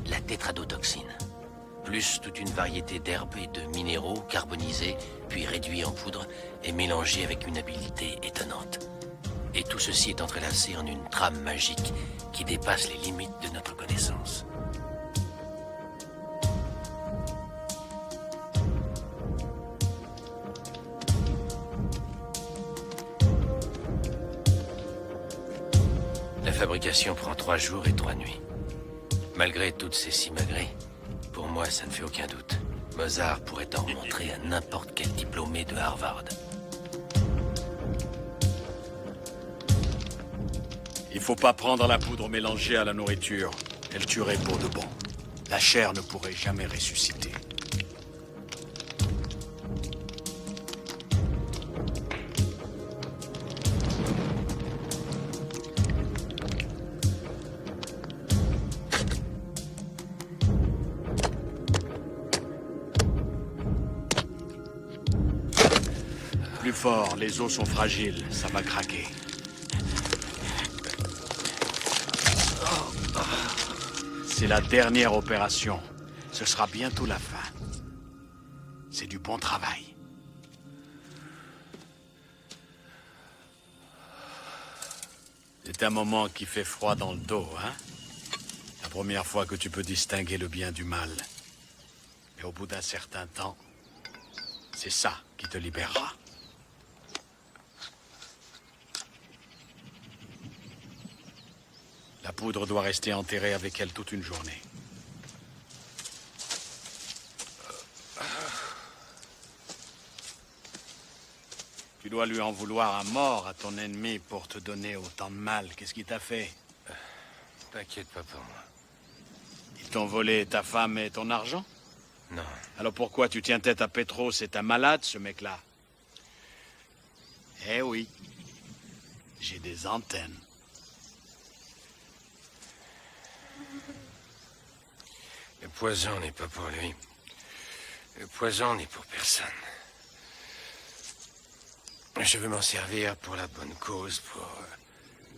la tétradotoxine. Plus toute une variété d'herbes et de minéraux carbonisés, puis réduits en poudre et mélangés avec une habileté étonnante. Et tout ceci est entrelacé en une trame magique qui dépasse les limites de notre connaissance. La fabrication prend 3 jours et 3 nuits. Malgré toutes ces simagrées, pour moi ça ne fait aucun doute. Mozart pourrait en montrer à n'importe quel diplômé de Harvard. Il faut pas prendre la poudre mélangée à la nourriture. Elle tuerait pour de bon. La chair ne pourrait jamais ressusciter. Plus fort, les os sont fragiles, ça va craquer. C'est la dernière opération. Ce sera bientôt la fin. C'est du bon travail. C'est un moment qui fait froid dans le dos, hein? La première fois que tu peux distinguer le bien du mal. Mais au bout d'un certain temps, c'est ça qui te libérera. La poudre doit rester enterrée avec elle toute une journée. Tu dois lui en vouloir à mort à ton ennemi pour te donner autant de mal. Qu'est-ce qu'il t'a fait? T'inquiète pas pour moi. Ils t'ont volé ta femme et ton argent? Non. Alors pourquoi tu tiens tête à Petro? C'est un malade, ce mec-là. Eh oui. J'ai des antennes. Le poison n'est pas pour lui. Le poison n'est pour personne. Je veux m'en servir pour la bonne cause,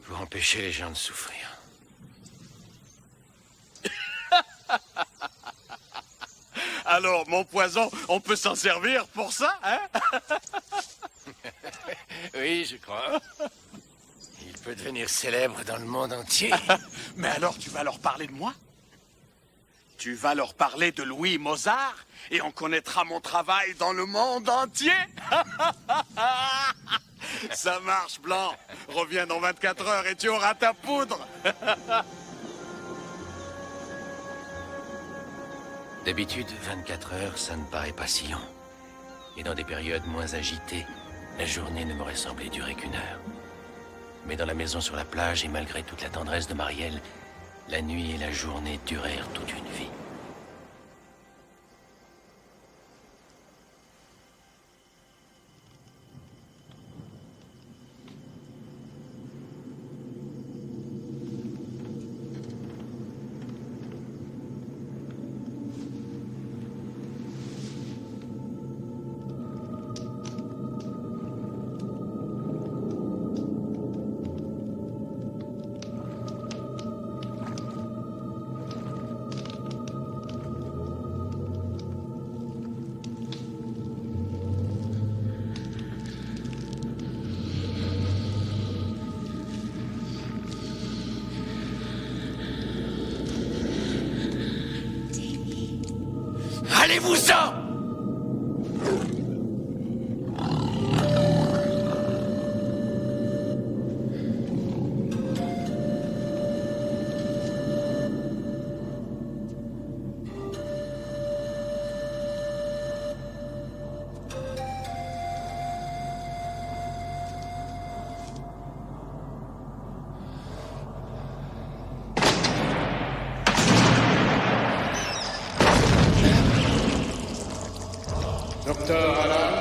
pour empêcher les gens de souffrir. Alors, mon poison, on peut s'en servir pour ça, hein? Oui, je crois. Il peut devenir célèbre dans le monde entier. Mais alors, tu vas leur parler de moi? Tu vas leur parler de Louis Mozart et on connaîtra mon travail dans le monde entier. Ça marche, Blanc. Reviens dans 24 heures et tu auras ta poudre. D'habitude, 24 heures, ça ne paraît pas si long. Et dans des périodes moins agitées, la journée ne m'aurait semblé durer qu'1 heure. Mais dans la maison sur la plage, et malgré toute la tendresse de Marielle, la nuit et la journée durèrent toute une vie. Allez-vous-en! Docteur Alan?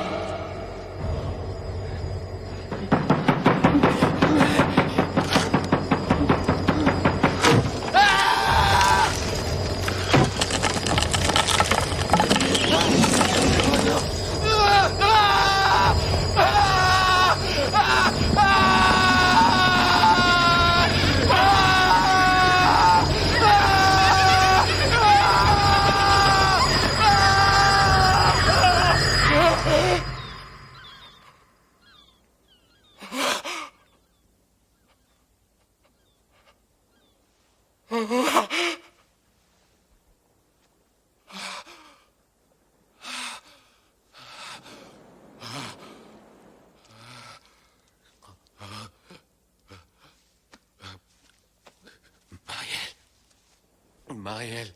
Marielle,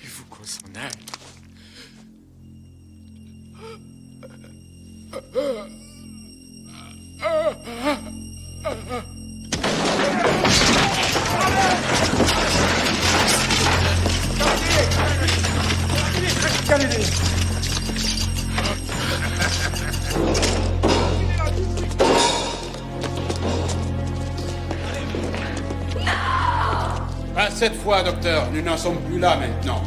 il faut qu'on s'en aille. Pas cette fois, docteur. Nous n'en sommes plus là maintenant.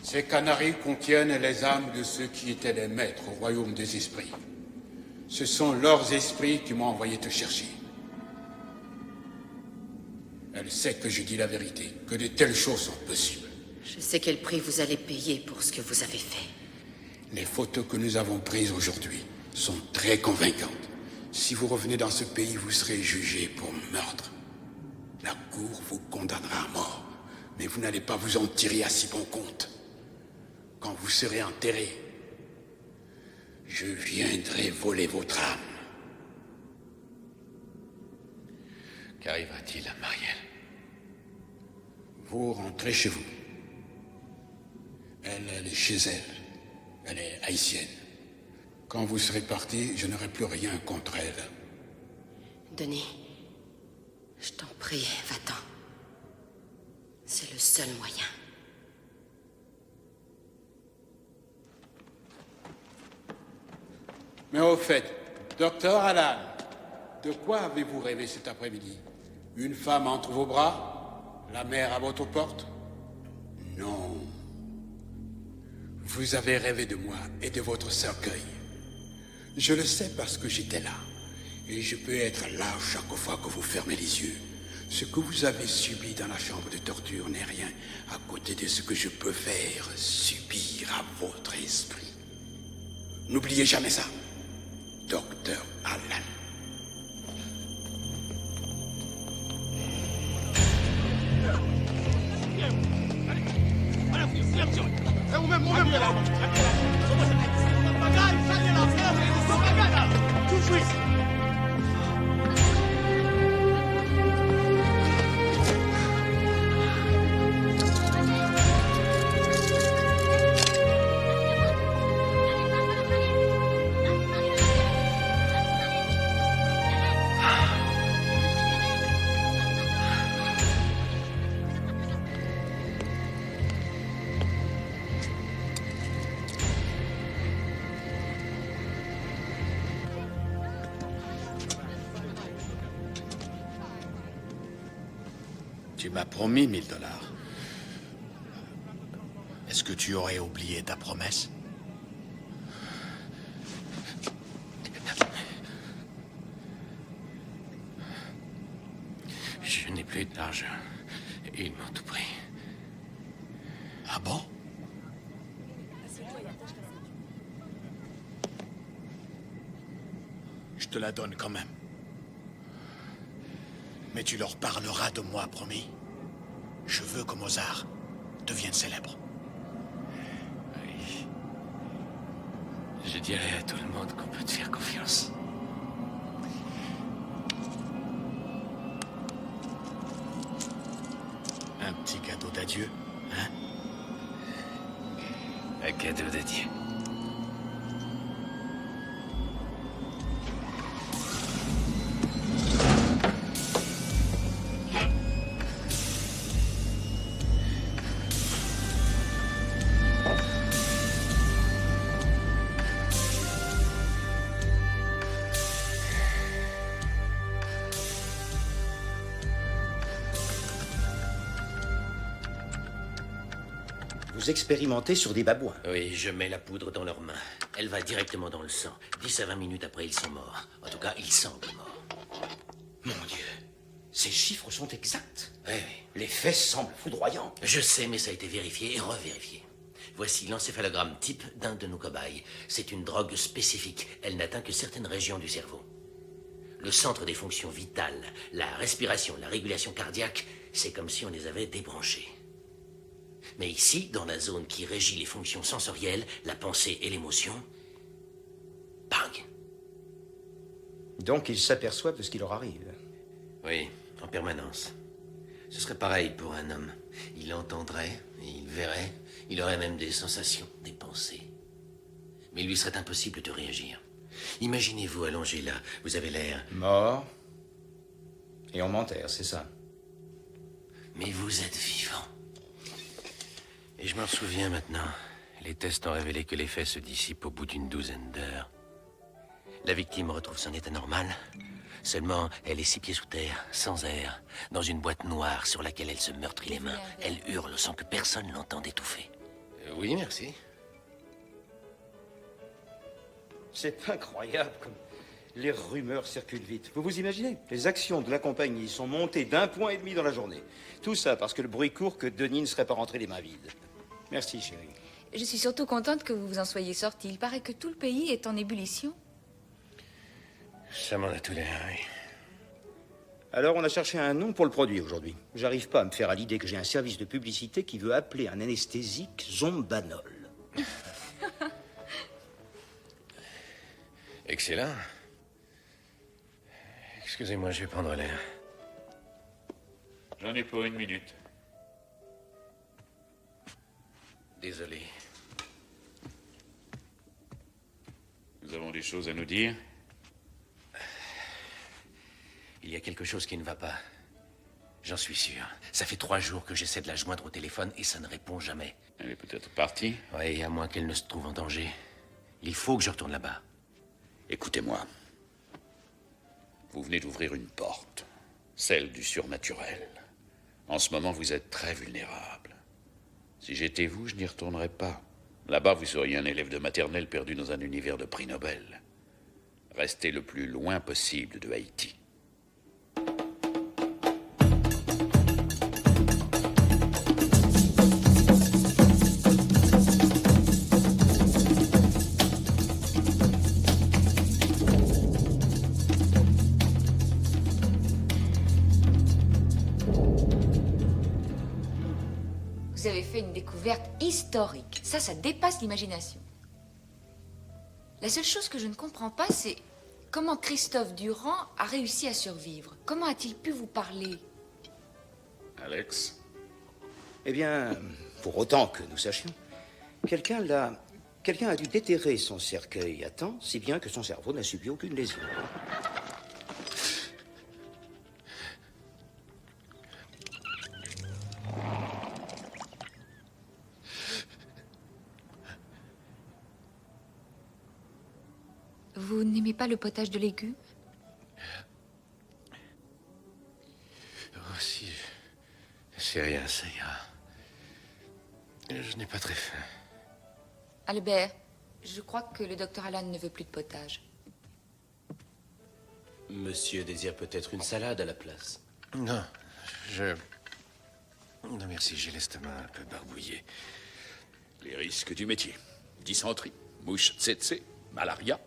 Ces canaries contiennent les âmes de ceux qui étaient les maîtres au royaume des esprits. Ce sont leurs esprits qui m'ont envoyé te chercher. Elle sait que je dis la vérité, que de telles choses sont possibles. Je sais quel prix vous allez payer pour ce que vous avez fait. Les photos que nous avons prises aujourd'hui sont très convaincantes. Si vous revenez dans ce pays, vous serez jugé pour meurtre. La cour vous condamnera à mort, mais vous n'allez pas vous en tirer à si bon compte. Quand vous serez enterré, je viendrai voler votre âme. Qu'arrivera-t-il à Marielle? Vous rentrez chez vous. Elle est chez elle. Elle est haïtienne. Quand vous serez parti, je n'aurai plus rien contre elle. Denis, je t'en prie, va-t'en. C'est le seul moyen. Mais au fait, docteur Alan, de quoi avez-vous rêvé cet après-midi? Une femme entre vos bras? La mer à votre porte? Non. Vous avez rêvé de moi et de votre cercueil. Je le sais parce que j'étais là. Et je peux être là chaque fois que vous fermez les yeux. Ce que vous avez subi dans la chambre de torture n'est rien à côté de ce que je peux faire subir à votre esprit. N'oubliez jamais ça, Docteur Allan. Tu m'as promis 1000 $. Est-ce que tu aurais oublié ta promesse? Je n'ai plus d'argent. Ils m'ont tout pris. Ah bon? Je te la donne quand même. Mais tu leur parleras de moi, promis. Je veux que Mozart devienne célèbre. Oui. Je dirai à tout le monde qu'on peut te faire confiance. Un petit cadeau d'adieu, hein? Un cadeau d'adieu. Vous expérimentez sur des babouins. Oui, je mets la poudre dans leurs mains. Elle va directement dans le sang. 10 à 20 minutes après, ils sont morts. En tout cas, ils semblent morts. Mon Dieu, ces chiffres sont exacts. Oui, Les faits semblent foudroyants. je sais, mais ça a été vérifié et revérifié. Voici l'encéphalogramme type d'un de nos cobayes. C'est une drogue spécifique. Elle n'atteint que certaines régions du cerveau. Le centre des fonctions vitales, la respiration, la régulation cardiaque, c'est comme si on les avait débranchés. Mais ici, dans la zone qui régit les fonctions sensorielles, la pensée et l'émotion, bang. Donc ils s'aperçoivent de ce qui leur arrive. Oui, en permanence. Ce serait pareil pour un homme. Il entendrait, il verrait, il aurait même des sensations, des pensées. Mais il lui serait impossible de réagir. Imaginez-vous allongé là, vous avez l'air... Mort. Et on m'enterre, c'est ça. Mais vous êtes vivant. Et je m'en souviens maintenant. Les tests ont révélé que l'effet se dissipe au bout d'une douzaine d'heures. La victime retrouve son état normal. Seulement, elle est 6 pieds sous terre, sans air, dans une boîte noire sur laquelle elle se meurtrit les mains. Elle hurle sans que personne l'entende étouffer. Oui, merci. C'est incroyable comme les rumeurs circulent vite. Vous vous imaginez? Les actions de la compagnie sont montées d'1,5 point dans la journée. Tout ça parce que le bruit court que Denis ne serait pas rentré les mains vides. Merci, chérie. Je suis surtout contente que vous vous en soyez sorti. Il paraît que tout le pays est en ébullition. Ça m'en a tout l'air, oui. Alors, on a cherché un nom pour le produit aujourd'hui. J'arrive pas à me faire à l'idée que j'ai un service de publicité qui veut appeler un anesthésique Zombanol. Excellent. Excusez-moi, je vais prendre l'air. J'en ai pour 1 minute. Désolé. Nous avons des choses à nous dire. Il y a quelque chose qui ne va pas. J'en suis sûr. Ça fait 3 jours que j'essaie de la joindre au téléphone et ça ne répond jamais. Elle est peut-être partie. Oui, à moins qu'elle ne se trouve en danger. Il faut que je retourne là-bas. Écoutez-moi. Vous venez d'ouvrir une porte. Celle du surnaturel. En ce moment, vous êtes très vulnérable. Si j'étais vous, je n'y retournerais pas. Là-bas, vous seriez un élève de maternelle perdu dans un univers de prix Nobel. Restez le plus loin possible de Haïti. Vous avez fait une découverte historique. Ça dépasse l'imagination. La seule chose que je ne comprends pas, c'est comment Christophe Durand a réussi à survivre. Comment a-t-il pu vous parler? Alex? Eh bien, pour autant que nous sachions, quelqu'un a dû déterrer son cercueil à temps, si bien que son cerveau n'a subi aucune lésion. Vous n'aimez pas le potage de légumes? Oh, si. C'est rien, ça ira. Je n'ai pas très faim. Albert, je crois que le docteur Alan ne veut plus de potage. Monsieur désire peut-être une salade à la place. Non, Non, merci, j'ai l'estomac un peu barbouillé. Les risques du métier. Dysenterie, mouche tsetse, malaria.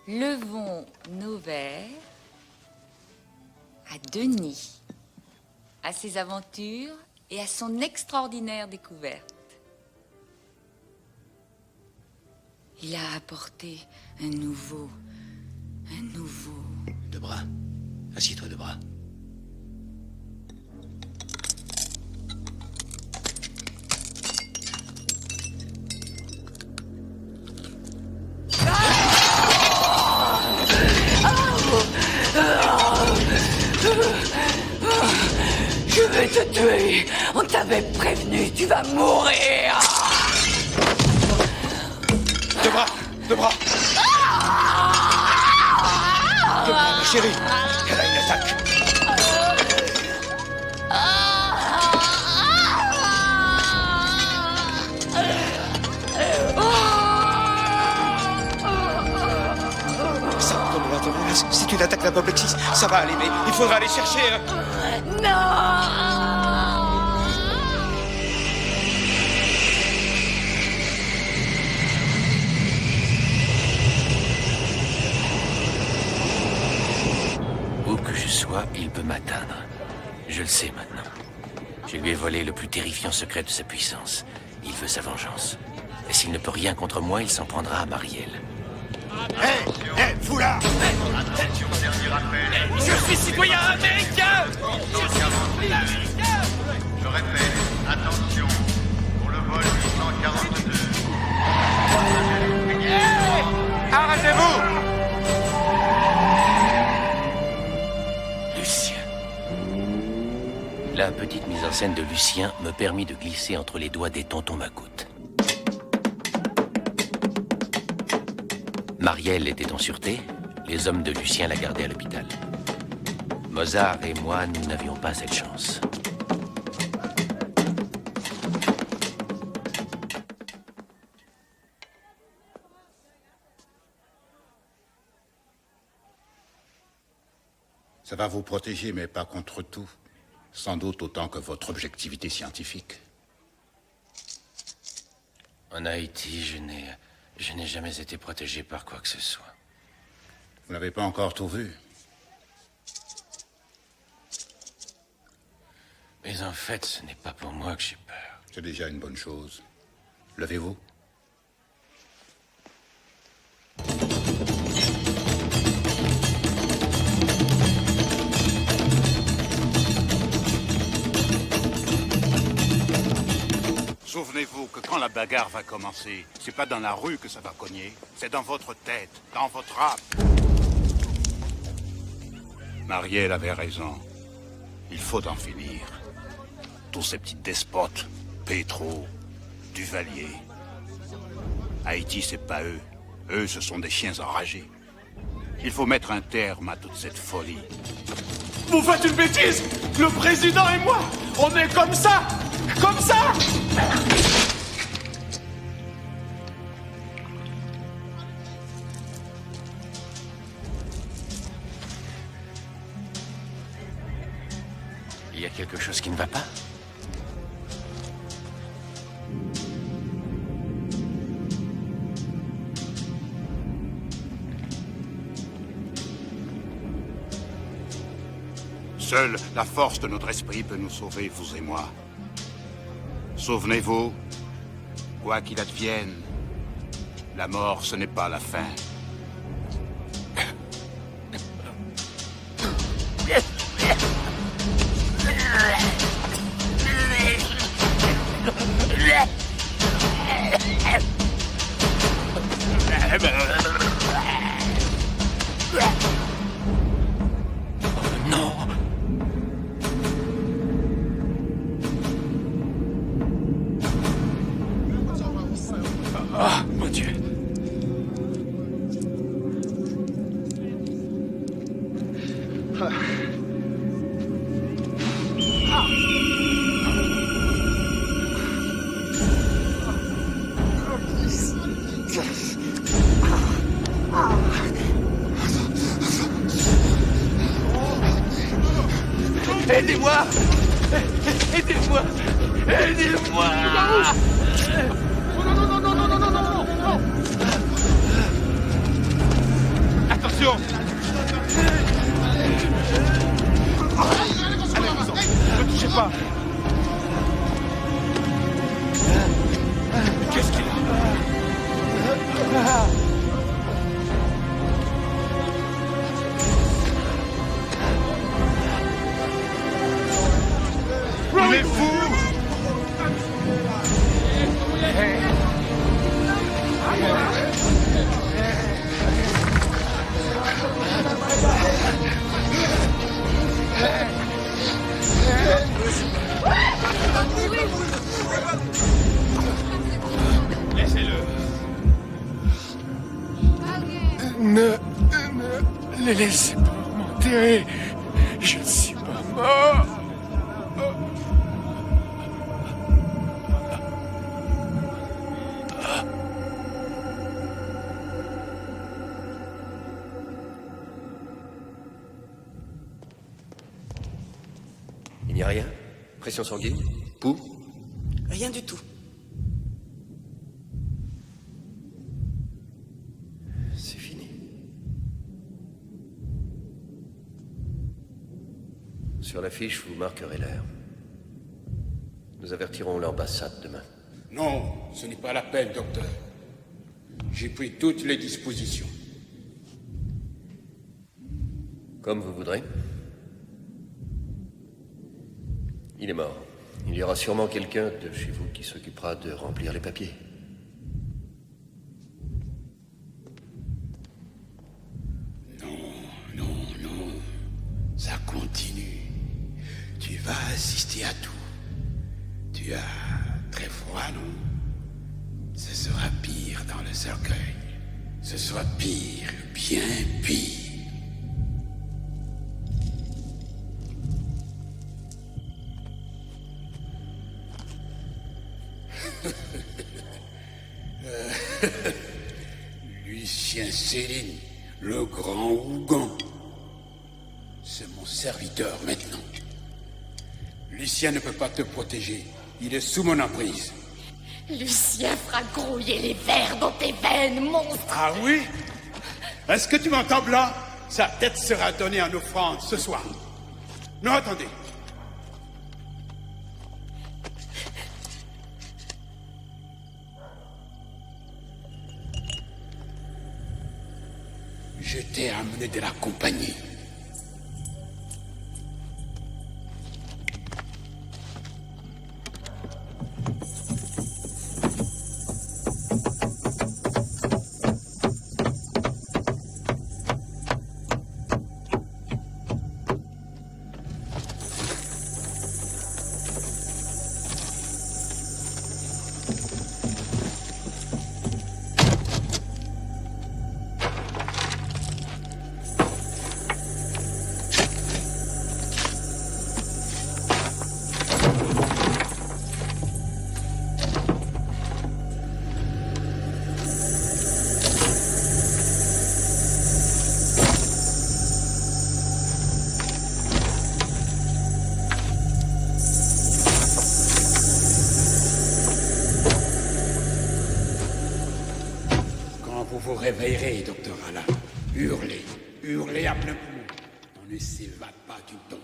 Levons nos verres à Denis, à ses aventures et à son extraordinaire découverte. Il a apporté un nouveau... Debras, assieds-toi, Debras. Je vais te tuer. On t'avait prévenu, tu vas mourir. Debras, Debras. Debras, ma chérie, elle a une attaque. Ça va tomber à ton place. C'est une attaque d'apoplexie. Ça va aller, mais il faudra aller chercher... Non. Où que je sois, il peut m'atteindre. Je le sais maintenant. Je lui ai volé le plus terrifiant secret de sa puissance. Il veut sa vengeance. Et s'il ne peut rien contre moi, il s'en prendra à Marielle. Hé, vous là! Attention, dernier appel. Je suis citoyen américain! Je répète, attention, pour le vol 842. Arrêtez-vous! Lucien. La petite mise en scène de Lucien me permit de glisser entre les doigts des tontons Macoute. Marielle était en sûreté, les hommes de Lucien la gardaient à l'hôpital. Mozart et moi, nous n'avions pas cette chance. Ça va vous protéger, mais pas contre tout. Sans doute autant que votre objectivité scientifique. En Haïti, je n'ai jamais été protégé par quoi que ce soit. Vous n'avez pas encore tout vu. Mais en fait, ce n'est pas pour moi que j'ai peur. C'est déjà une bonne chose. Levez-vous. Souvenez-vous que quand la bagarre va commencer, c'est pas dans la rue que ça va cogner, c'est dans votre tête, dans votre âme. Marielle avait raison. Il faut en finir. Tous ces petits despotes, Petro, Duvalier. Haïti, c'est pas eux. Eux, ce sont des chiens enragés. Il faut mettre un terme à toute cette folie. Vous faites une bêtise! Le président et moi, on est comme ça! Comme ça! Il y a quelque chose qui ne va pas? Seule la force de notre esprit peut nous sauver, vous et moi. Souvenez-vous, quoi qu'il advienne, la mort, ce n'est pas la fin. Non. Ah, mon Dieu. Aidez-moi! Aidez-moi! Aidez-moi! Non. Attention! Allez-vous-en! Ne touchez pas! Qu'est-ce qu'il a? Il est fou! Laissez-le. Ne les laissez pas m'enterrer. Je ne suis pas mort. Il n'y a rien? Pression sanguine? Pouls? Rien du tout. C'est fini. Sur la fiche, vous marquerez l'heure. Nous avertirons l'ambassade demain. Non, ce n'est pas la peine, docteur. J'ai pris toutes les dispositions. Comme vous voudrez. Il est mort. Il y aura sûrement quelqu'un de chez vous qui s'occupera de remplir les papiers. Non. Ça continue. Tu vas assister à tout. Tu as très froid, non? Ce sera pire dans le cercueil. Ce sera pire, bien pire. Lucien Céline, le grand Ougan. C'est mon serviteur maintenant. Lucien ne peut pas te protéger. Il est sous mon emprise. Lucien fera grouiller les vers dans tes veines, monstre. Ah oui? Est-ce que tu m'entends, Blanc? Sa tête sera donnée en offrande ce soir. Non, attendez. Je t'ai amené de la compagnie. Vous vous réveillerez, docteur Alain. Hurlez à plein poumon. On ne s'évade pas du tombe.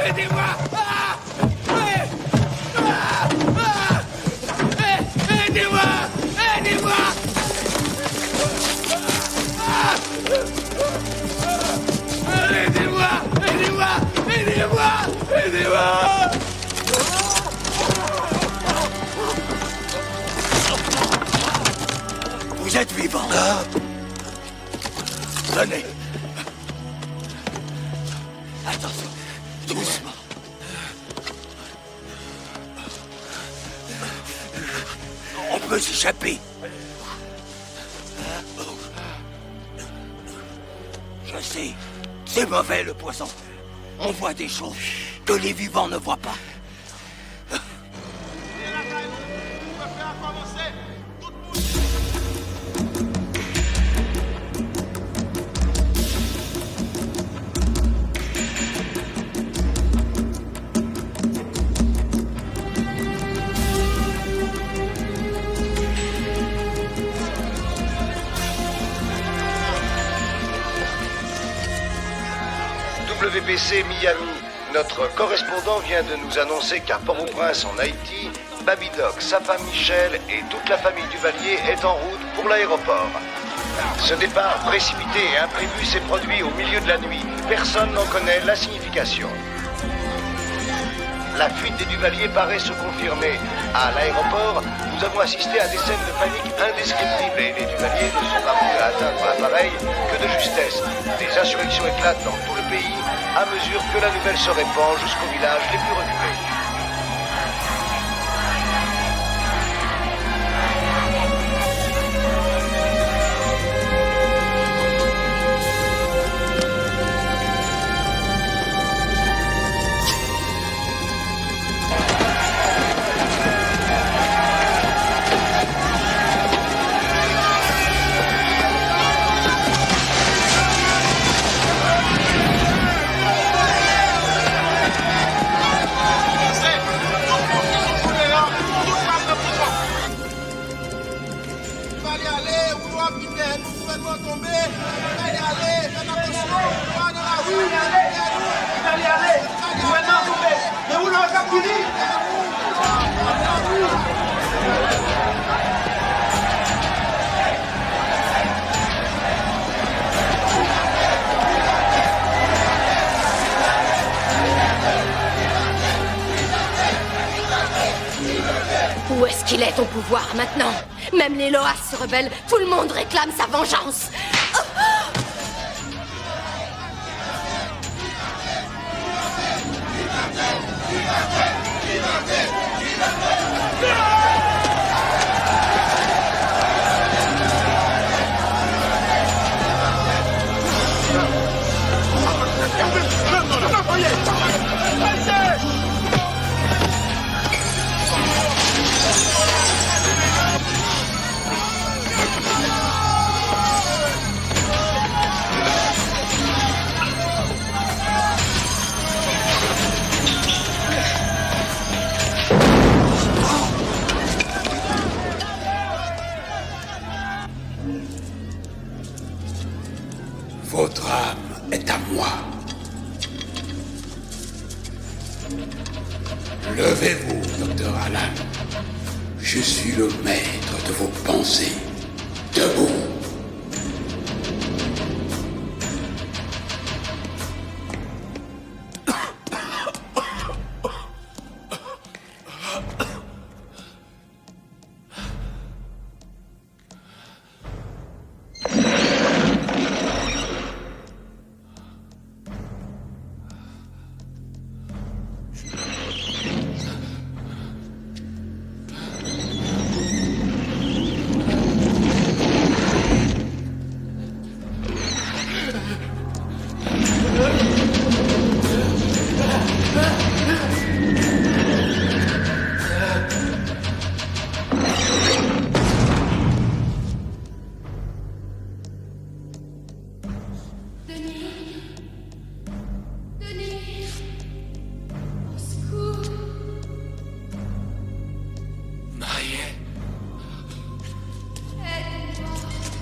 Aidez-moi! Aidez-moi! Aidez-moi! Aidez-moi! Aidez-moi! Aidez-moi! Aidez-moi! Vous êtes vivant. Venez. Attention, doucement. On peut s'échapper. Je sais, c'est mauvais le poison. On voit des choses que les vivants ne voient pas. WBC Miami, notre correspondant vient de nous annoncer qu'à Port-au-Prince en Haïti, Babydoc, sa femme Michel et toute la famille Duvalier est en route pour l'aéroport. Ce départ précipité et imprévu s'est produit au milieu de la nuit. Personne n'en connaît la signification. La fuite des Duvalier paraît se confirmer. À l'aéroport, nous avons assisté à des scènes de panique indescriptibles et les Duvalier ne sont parvenus à atteindre l'appareil que de justesse. Des insurrections éclatent dans tout le pays à mesure que la nouvelle se répand jusqu'aux villages les plus reculés. Où est-ce qu'il est, ton pouvoir, maintenant? Même les Loas se rebellent, tout le monde réclame sa vengeance. Votre âme est à moi. Levez-vous, docteur Alan. Je suis le maître de vos pensées. Debout.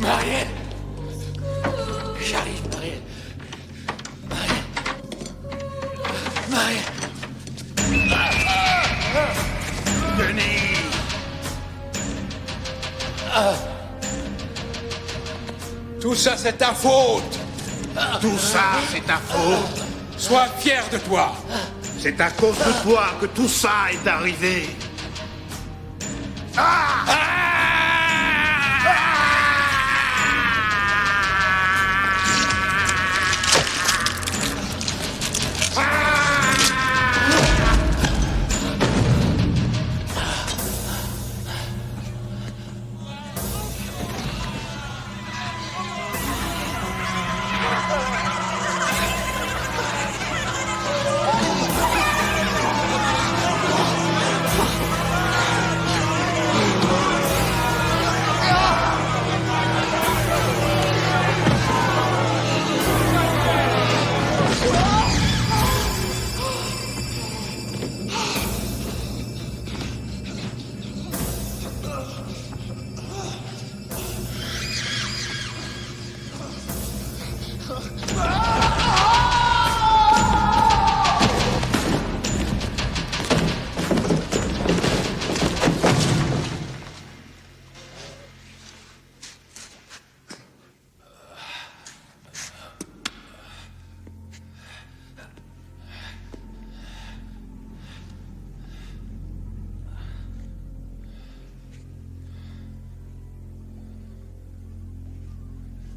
Marielle! J'arrive, Marielle! Marielle! Tout ça, c'est ta faute. Tout ça, c'est ta faute. Sois fier de toi. C'est à cause de toi que tout ça est arrivé.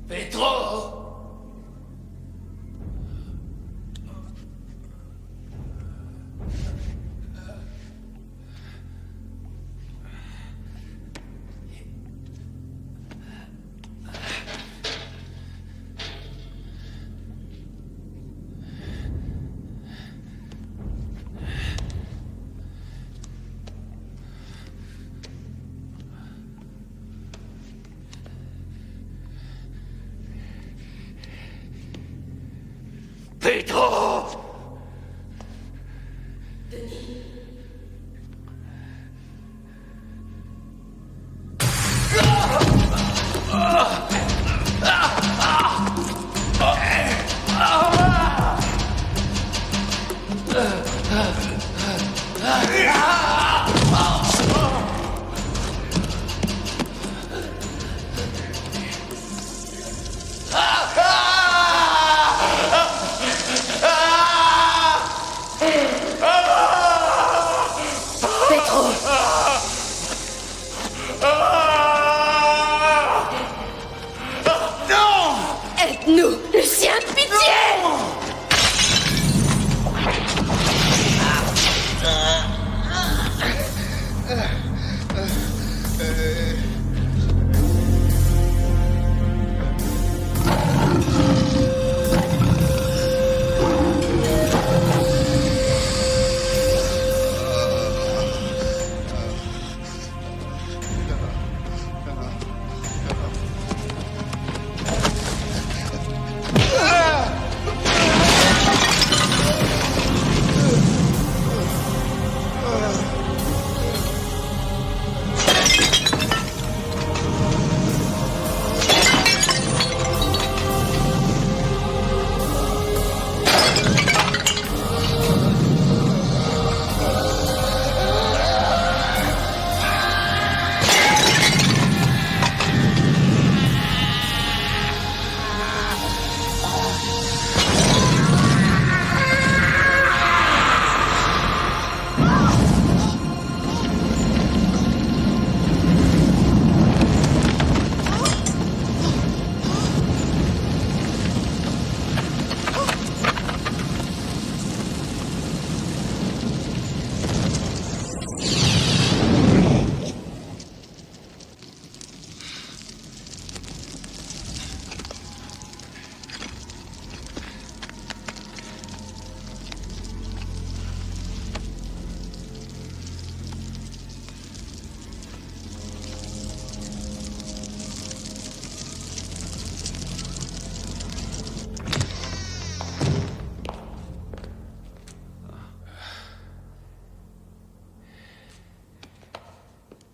Pedro! Pedro! Aide-nous, Lucien, pitié!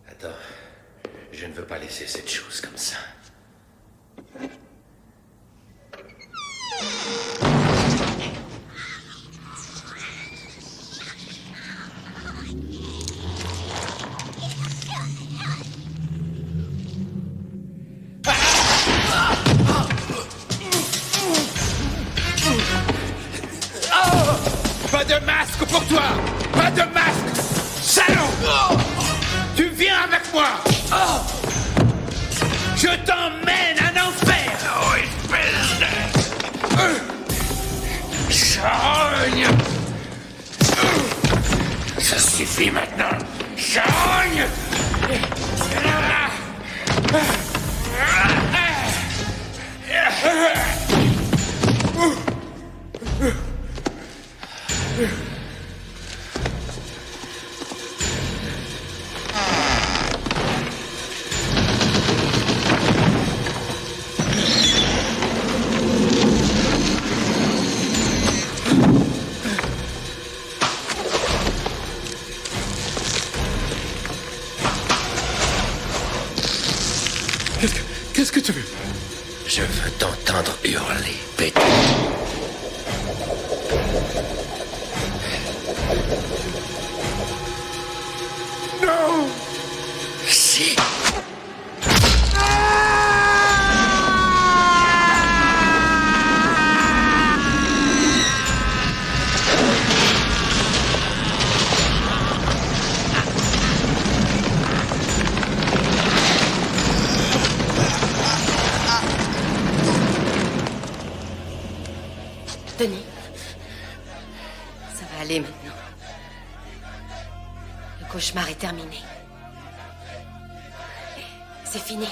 Attends, je ne veux pas laisser cette chose comme ça. toi! Pas de masque! Salaud! Tu viens avec moi! Je t'emmène en enfer! Oh, espèce de... Charogne! Ça suffit maintenant! Charogne! Qu'est-ce que tu veux? Je veux t'entendre hurler, Pétro. Non! Si. Denis, ça va aller maintenant. Le cauchemar est terminé. C'est fini.